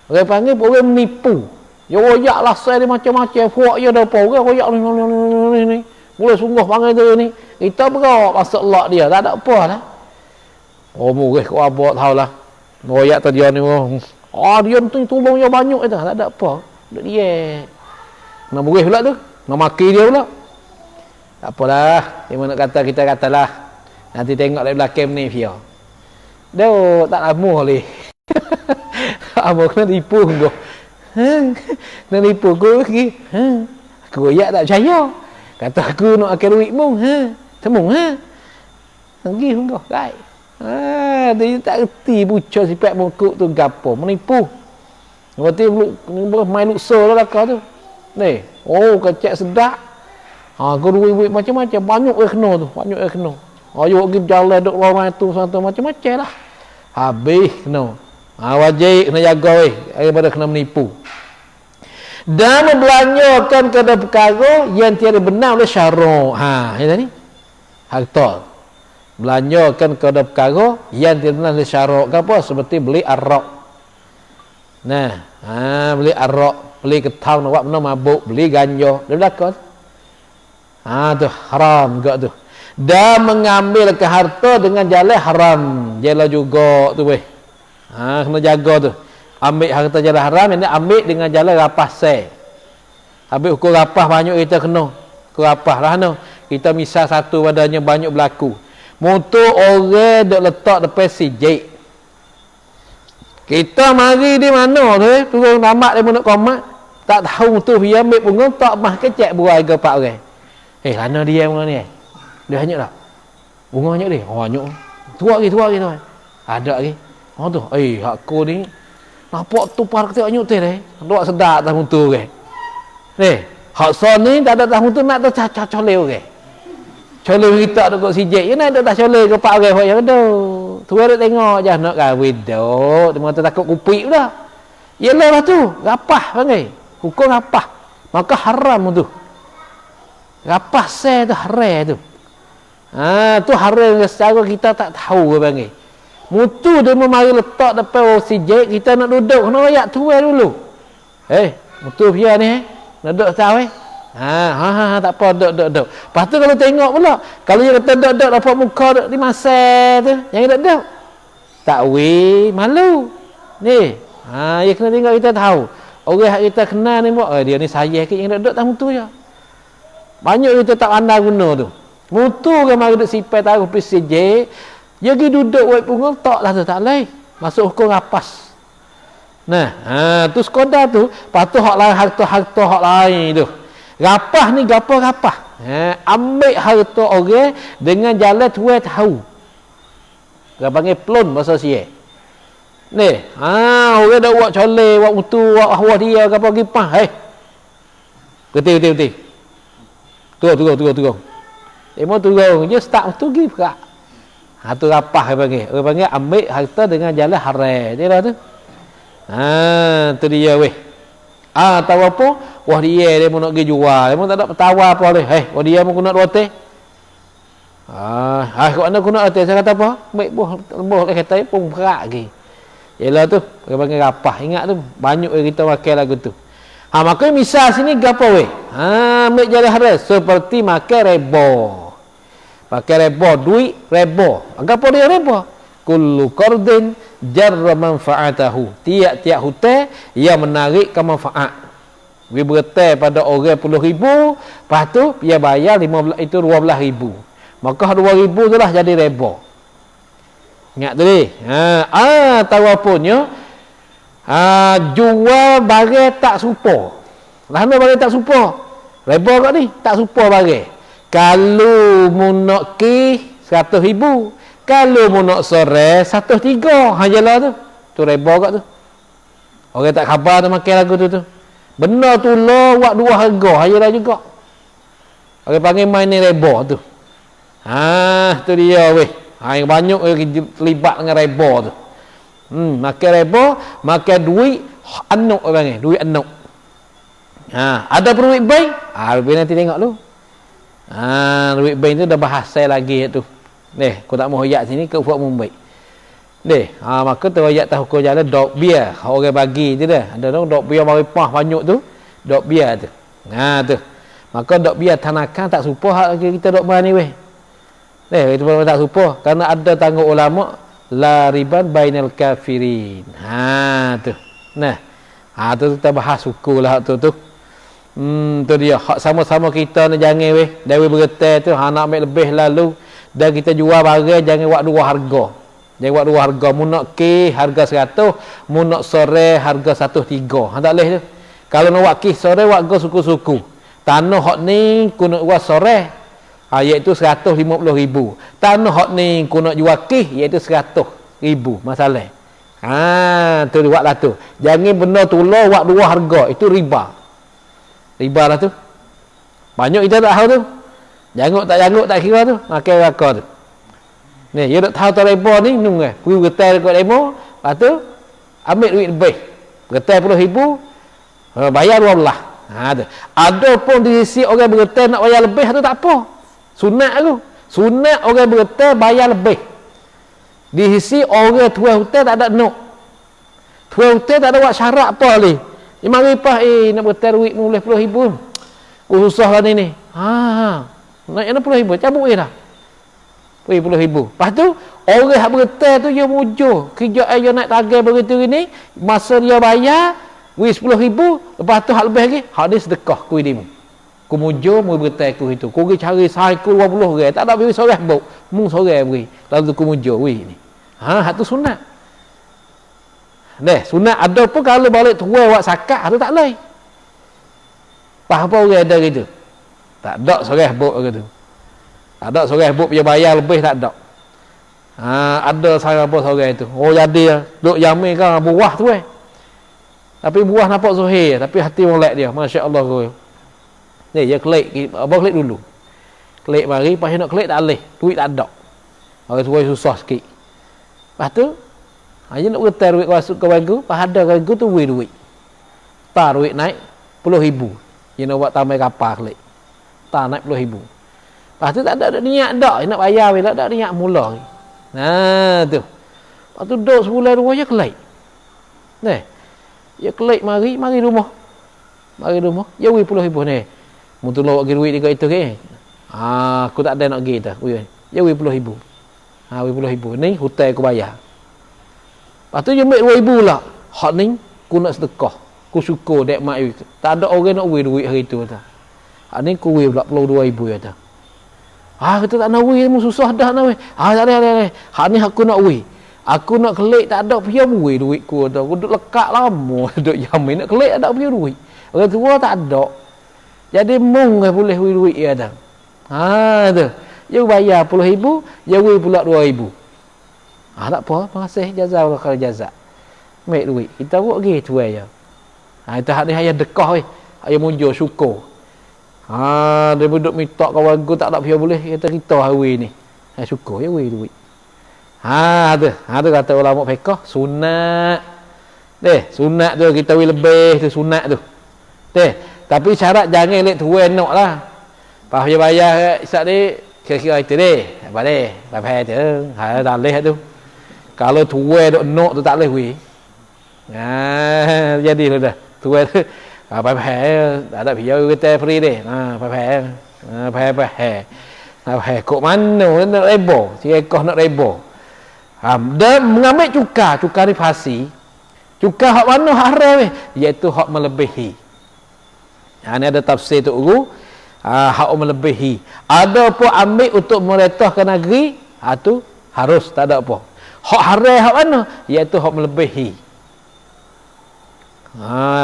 Orang panggil orang menipu. Dia royak lah saya dia macam-macam, fuak je dah apa. Orang royak ni. Mula sungguh panggil tu ni. Kita berak masuk lak dia, tak ada apa lah. Murih kau abang tahu lah. Royak tu dia ni. Dia tu tolong dia banyak tu. Tak ada apa. Duduk dia. Nak murih pula tu. Nak maki dia pula. Tak apalah. Dia nak kata kita katalah. Nanti tengok dari belakang ni dia. Dah tak lama leh. Abang kena tipu kau. Nak tipu kau lagi. Aku royak tak percaya. Kata aku nak akan duit mu. Temung Lagi kau. Right. Dia tak reti bucah sifat mukuk tu gapo, menipu. Berarti main lukso lah kau tu. Ni, kecek sedap. Kau duit macam-macam, banyak kena tu, banyak kena. Ayuk pergi berjalan duk orang tu macam-macam lah. Habis kena. Wajib kena jaga daripada kena menipu. Dan membelanjakan kepada perkara yang tiada benar oleh syarak. Yang ni. Harta. Belanjakan kepada perkara yang tidak oleh syarak ke apa, seperti beli arak. Beli arak, beli ketang nak buat benda mabuk, beli ganja, dia belakang. Tu haram juga tu. Dan mengambil ke harta dengan jalan haram, jalan juga tu weh. Kena jaga tu. Ambil harta jalan haram, ini ambil dengan jalan rapah sel. Habis hukum rapah banyak kita kena. Hukum rapah lah no. Kita misal satu padanya banyak berlaku. Motor orang duk letak depan sijik. Kita mari di mana tu turun tamat dia nak komat. Tak tahu motor dia ambil punggung tak mah kecek buai ke 4 orang. Lana dia bunga ni. Dia hanyut tak? Bunga hanyut dia. Hanyut. Tua lagi tu. Ada lagi. Tu. Hak aku ni nampak tu par ketik hanyut teh. Duk sedap tak motor ke. Hak son ni tak ada tak motor nak tu cacah-coleu ke. Coleh kita duk sijik je nak dah coleh ke 4 orang yang tu. Tu ada tengok je nak kahwin duk. Dia mata takut kupik dah. Yalah tu, rapah panggil. Hukum rapah. Maka haram tu. Rapah sel tu haram tu. Tu haram secara kita tak tahu panggil. Mutu dia mari letak depan sijik, kita nak duduk kena royak tu dulu. Mutu dia ni nak duduk tahu tak apa, duduk. Lepas tu kalau tengok pula, kalau dia kata duduk dapat muka duduk di masa tu, yang duduk tak malu ni. Dia kena tengok kita tahu orang yang kita kenal ni dia ni saya ke yang duduk tak mutu je. Banyak kita tak pandai guna tu. Mutu ke mari duduk sipai taruh pergi sijik, dia pergi duduk buat punggung tak lah tu, tak boleh masuk hukum rapas. Tu sekodah tu. Lepas tu hak lain, harta hak lain tu. Rapah ni gapo rapah. Ambil harta orang dengan jalan tuai tahu. Dia panggil plon bahasa Sia. Ni, orang dah buat coleh, buat mutu, buat ahwah dia gapo gipah. Betul. Turun. Dia turun je start tu gi perak. Tu rapah dia panggil. Orang panggil ambil harta dengan jalan haram. Dia lah tu. Tu dia weh. Tahu apa? Wah dia mau nak pergi jual, dia mau tak ada tawar apa boleh. Wah dia mau guna 2 teh. Kau anda guna teh, saya kata apa? Baik boh kata pun berat lagi. Yalah tu, panggil rapah. Ingat tu, banyak kita makan lagu tu. Maka misal sini gapo weh? Ambil jadi haras seperti makan rebo. Pakai rebo, duit rebo. Gapo dia rebo? Kullu qardin jarra manfaatahu. Tiap-tiap hutang yang menarik ke manfaat. Dia berhutang pada orang 10,000, lepas tu dia bayar 15 itu 12,000. Maka 2,000 tu lah jadi rebo. Ingat tu ni. Tahu apanya? Jual barang tak serupa. Mana barang tak serupa? Rebo kat ni, tak serupa barang. Kalau mu nak ki 100,000, kalau mu nak sore 103. Jelah tu. Tu rebo kat tu. Orang tak khabar tu makan lagu tu. Benda tu lo buat 2 harga. Jelah juga. Orang panggil main ni rebo tu. Tu dia weh. Yang banyak terlibat dengan rebo tu. Makan rebo, makan duit anuk orang ni, duit anuk. Ada duit bank? Duit nanti tengok lu. Duit bank tu dah bahasa lagi tu. Kau tak mau ayat sini, kau buat Mumbai. Maka tu ayat tahu kau jalan dok biar orang bagi tu dah. Ada dok biar maripah banyak tu, dok biar tu. Tu. Maka dok biar tanakan tak serupa kita dok mana ni weh. Itu pun tak serupa kerana ada tanggung ulama la riban bainal kafirin. Tu. Tu kita bahas suku lah tu. Tu dia hak sama-sama kita ni jangan weh dari bergetar tu nak ambil lebih lalu dan kita jual barang jangan buat 2 harga. Jangan buat 2 harga. Mu nak ki harga 100, mu nak sore harga 103. Tak boleh tu. Kalau nak buat ki sore buat harga suku-suku. Tanah hak ni ku nak buat sore iaitu 150,000. Tanah hak ni ku nak jual ki iaitu 100,000. Masalah. Tu buatlah tu. Jangan benda tu lo buat 2 harga, itu riba. Riba lah tu. Banyak kita tak tahu tu. Janggut tak kira tu. Makan raka tu. Ni, dia tak tahu tak riba ni, nunggu. Pergi getar dekat demo, lepas tu ambil duit lebih. Getar 10,000, bayar 12. Tu. Ada pun di sisi orang bergetar nak bayar lebih tu tak apa. Sunat tu. Sunat orang bergetar bayar lebih. Di sisi orang tuan hutang tak ada nok. Tuan hutang tak ada buat syarat apa ni. Mari pah nak bergetar duit boleh 10,000. Susah lah ni. Nak 10,000 cabut je dah. 10,000. Lepas tu orang yang bergetar tu dia mujur. Kerja dia nak tagai begitu ni, masa dia bayar duit 10,000, lepas tu hak lebih lagi, hak dia sedekah kuih dia. Ku mujur mu bergetar ku itu. Ku pergi cari saiku 20 orang, tak ada beri seorang bau. Mung seorang beri. Lalu ku mujur weh ni. Hak tu sunat. Sunat ada pun kalau balik tuai buat zakat tu tak leh. Apa orang ada gitu. Tak ada seorang bau gitu. Tak ada seorang bau dia bayar lebih tak ada. Ada saya apa seorang itu. Jadi duk jamin kan buah tu Tapi buah nampak zuhir, tapi hati molek dia. Masya-Allah kau. Ni dia klik, abang klik dulu. Klik mari, pas nak klik tak leh. Duit tak ada. Orang tua susah sikit. Lepas tu dia nak bergetar duit masuk ke bagu, pas ada bagu tu duit. Tak duit naik 10,000. Dia nak buat tambah kapal klik. Tak naik 10,000. Lepas tu tak ada niat dak, nak bayar bila tak ada niat mula. Tu. Lepas tu duduk sebulan 2 je klik. Dia klik mari rumah. Mari rumah, dia 10,000 ni. Mu tu lawak duit dekat itu ke? Aku tak ada nak pergi dah. Dia 10,000. 10,000 ni hutang aku bayar. Lepas tu dia ambil 2,000 lah. Hak ni aku nak sedekah. Aku syukur dek mak itu. Tak ada orang nak duit hari tu kata. Hak ni aku pula perlu 2,000 kata. Kita tak nak mu susah dah nak tak ada. Hak ni aku nak aku nak kelik tak ada punya duit ku kata. Aku duduk lekat lama duduk jamin nak kelik tak ada punya duit. Orang tua tak ada. Jadi mung boleh duit dia kata. Tu. Dia bayar 10,000, dia pula 2,000. Tak apa, pengasih jazakallah khair jazak. Ambil duit. Kita buat gitu aja. Itu hak ni ayah dekah ayah mujur syukur. Dia duduk minta kawan aku tak ada pihak boleh kita hari ni. Syukur ya duit. Tu kata ulama fiqh sunat. Sunat tu kita lebih tu sunat tu. Tapi syarat jangan let tuan nak lah. Pas dia bayar isap ni kira-kira itu deh. Apa deh? Apa tu? Tak boleh tu. Kalau tuan dok nak tu tak boleh weh. Jadi dah. Tuan tu apa tak ada biar kita free deh. Apa kok mana nak rebo? Si ekor nak rebo. Dia mengambil cuka ni fasi. Cuka hak mana haram iaitu hak melebihi. Ini ada tafsir tu guru. Hak melebihi. Ada pun ambil untuk meretahkan negeri, tu harus tak ada apa. Hak haram hak mana? Iaitu hak melebihi.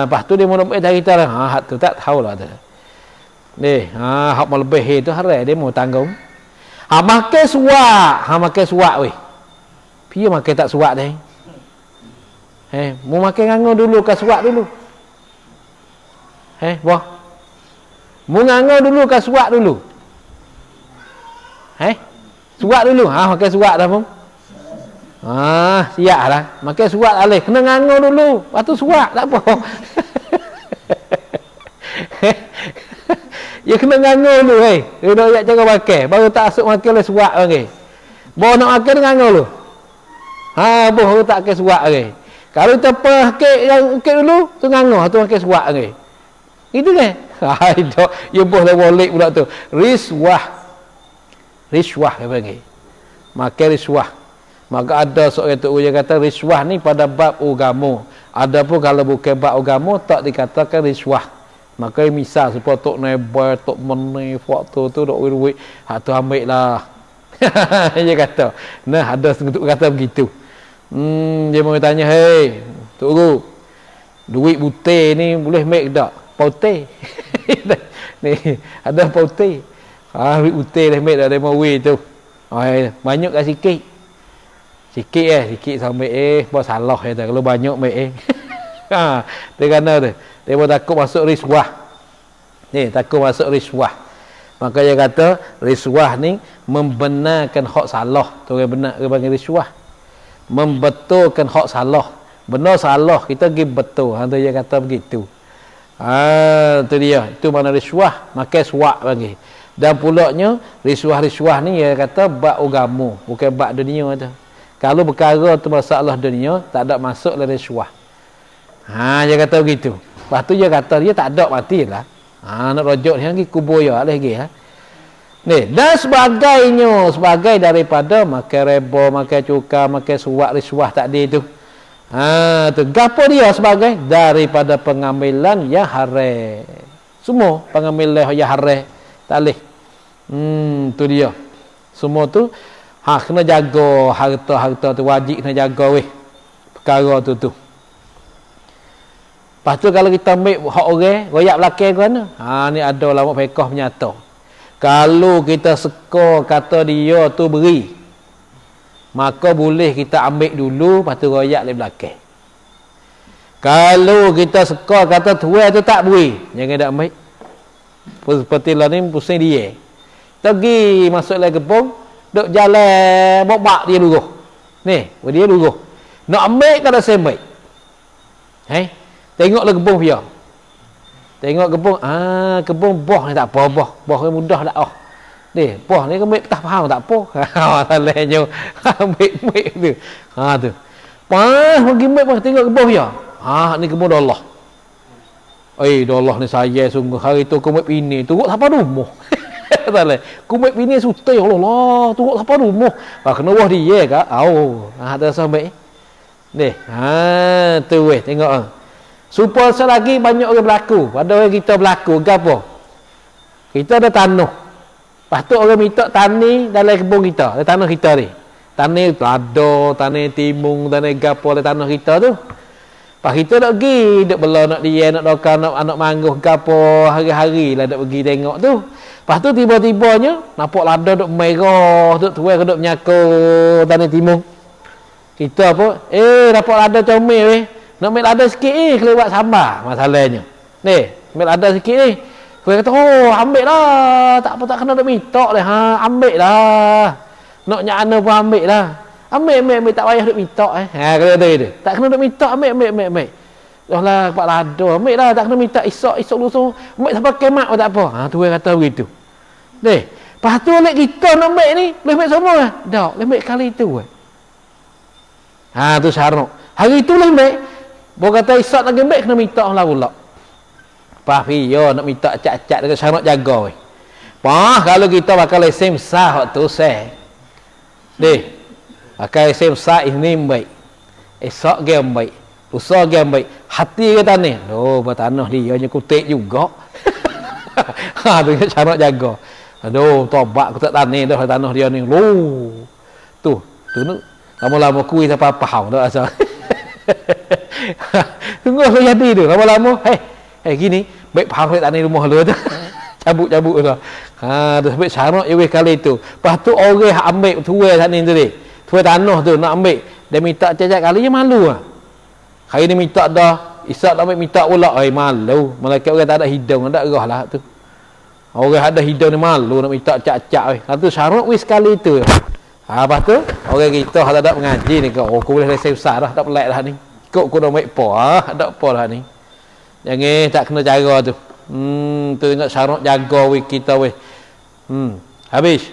Lepas tu dia mau dari kita lah. Hak tu tak tahulah tu. Ni, hak melebihi tu haram dia mau tanggung. Makan suak, makan suak weh. Dia makan tak suak dah. Mau makan nganggo dulu ke suak dulu. Boh. Mau nganggo dulu ke suak dulu. Suak dulu. Makan suak dah pun. Siap lah. Makan suak alih. Kena nganggo dulu. Lepas tu suak tak apa. Ya kena nganggo dulu. Dia nak cara makan. Baru tak asuk makan oleh suak lagi. Boh nak makan nganggo dulu. Boh tak makan suak lagi. Kalau tepa kek yang kek dulu, tu nganggo, tu makan suak lagi. Itu kan? Itu, ya boh dah boleh pula tu. Riswah dia panggil. Makan riswah. Maka ada seorang tu yang kata riswah ni pada bab agama. Ada pun kalau bukan bab agama tak dikatakan riswah. Maka misal supaya tok nebar, tok meneh, waktu tu dok duit, hak tu ambil lah. Dia kata. Nah, ada sentuh kata begitu. Dia mau tanya, "Hei, Tok Guru, duit putih ni boleh make tak?" Putih. Ni, ada putih. Duit putih dah make dah demo we tu. Banyak kat sikit. Sikit sampai buat salah kata kalau banyak make dia kena tu. Dia pun takut masuk riswah. Ni, takut masuk riswah. Maka dia kata riswah ni membenarkan hak salah. Tu orang benar dia panggil riswah. Membetulkan hak salah. Benar salah kita pergi betul. Tu dia kata begitu. Tu dia. Itu mana riswah, makan suak panggil. Dan pulaknya riswah ni dia kata bab agama, bukan bab dunia tu. Kalau perkara tu masalah dunia, tak ada masuk dalam riswah. Dia kata begitu. Lepas tu dia kata dia tak ada matilah. Nak rojok dia lagi kubur ya lagi Ni, dan sebagainya, sebagai daripada makan reba, makan cuka, makan suak, riswah tadi tu. Tu gapo dia sebagai daripada pengambilan yang haram. Semua pengambilan yang haram tak boleh. Tu dia. Semua tu kena jaga harta tu, wajib kena jaga weh. Perkara tu. Lepas tu kalau kita ambil hak orang, royak belakang ke mana? Ni ada ulama fiqh menyata. Kalau kita seka kata dia tu beri, maka boleh kita ambil dulu, lepas tu royak di belakang. Kalau kita seka kata tuan tu tak beri, jangan dak ambil. Seperti lah ni pusing dia. Pergi masuk dalam kebun, duk jalan bobak dia luruh. Ni, dia luruh. Nak ambil kada sembai. Tengoklah kebun dia. Tengok kebun, kebun boh ni tak apa, boh ni mudah tak Ni, boh ni ambil tak faham tak apa. Salahnya ambil tu. Tu. Pas pergi ambil tengok kebun dia. Ni kebun Allah. Allah ni saya sungguh hari tu aku ambil pini, turut siapa rumah. Salah. Aku ambil pini sutai Allah, turut siapa rumah. Kena wah dia ke? Ada sampai. Ni, tu weh tengok supaya selagi banyak orang berlaku, pada orang kita berlaku ke apa? Kita ada tanah. Lepas tu orang minta tani dalam kebun kita, dalam tanah kita ni. Tanah lada, tanah timung, tanah gapo dalam tanah kita tu. Lepas kita nak pergi, duk bela nak dia, nak doka, nak anak mangguh gapo, hari-hari lah duk pergi tengok tu. Lepas tu tiba-tibanya nampak lada duk merah, duk tuai duk menyakau tanah timung. Kita apa? Dapat lada comel weh. Nak ambil lada sikit kelewat sambar masalahnya. Ni, ambil lada sikit ni. Dia kata, ambil lah. Tak apa, tak kena nak minta lah. Ambil lah. Nak nyana pun ambil lah. Ambil. Tak payah nak minta. Kata dia. Tak kena nak minta, ambil. Dah lah pak lada, ambil lah tak kena minta esok lusa. Ambil sampai kemat pun tak apa. Ha tu kata begitu. Deh, lepas tu lek kita nak ambil ni, boleh ambil semua ke? Tak, boleh ambil kali tu ke. Ha tu syarat. Hari tu boleh ambil. Bo kata esok nak ambil kena minta lah pula. Pas yo nak minta acak-acak dengan syarat jaga weh. Pah kalau kita bakal lesen sah waktu saya. Deh. Pakai lesen sah ini baik. Esok dia baik. Lusa dia baik. Hati ke tanah. Oh, bertanah dia nya kutik juga. Ha tu syarat jaga. Aduh, tobat aku tak tanah dah tanah dia ni. Lu. Tu lama-lama kuih tak apa-apa hau tak asal. Tunggu aku jadi tu. Lama-lama, gini, baik faham tak tanah rumah lu tu. Cabut-cabut tu. Ha, tu sampai syarat je kali tu. Lepas tu orang ambil tuai tanah tu ni. Tuai tanah tu nak ambil. Dia minta cacat kali je malu ah. Hari ni minta dah, Isyak nak ambil minta pula, malu. Malaikat orang tak ada hidung, tak gerah lah tu. Orang ada hidung ni malu nak minta cak-cak. Tu syarat wis sekali tu. Ha, lepas tu orang kita tak ada mengaji ni kau. Aku boleh selesai besar dah, tak pelik dah ni. Ikut aku dah ambil apa, tak apa dah ni. Jangan tak kena cara tu. Tu ingat syarat jaga weh kita weh. Habis.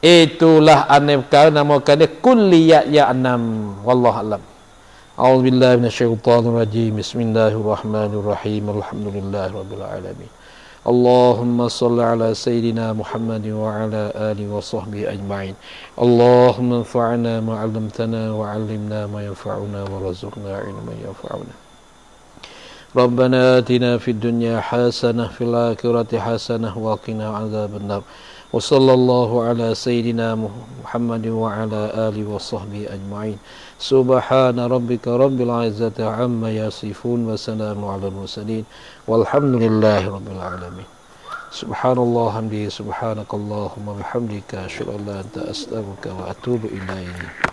Itulah anabka namakan dia kulliyat ya anam. Wallahu alam. A'udzu billahi minasyaitonir rajim. Bismillahirrahmanirrahim. Alhamdulillahirabbil alamin. Allahumma shalli ala sayyidina Muhammad wa ala alihi wa sahbihi ajma'in. Allahumma anfa'na ma 'allamtana wa 'allimna ma yanfa'una wa rzuqna 'ilman yanfa'una. Rabbana atina fid dunya hasanah fil akhirati hasanah wa qina 'adzabannar. Wa sallallahu ala sayyidina Muhammad wa ala alihi wa sahbihi ajma'in. Subhana rabbika rabbil izzati amma yasifun wa salamun alal mursalin walhamdulillahi rabbil alamin. Subhanallah hamdi subhanakallahumma bihamdika asyhadu an la ilaha illa anta astaghfiruka wa atubu ilaik.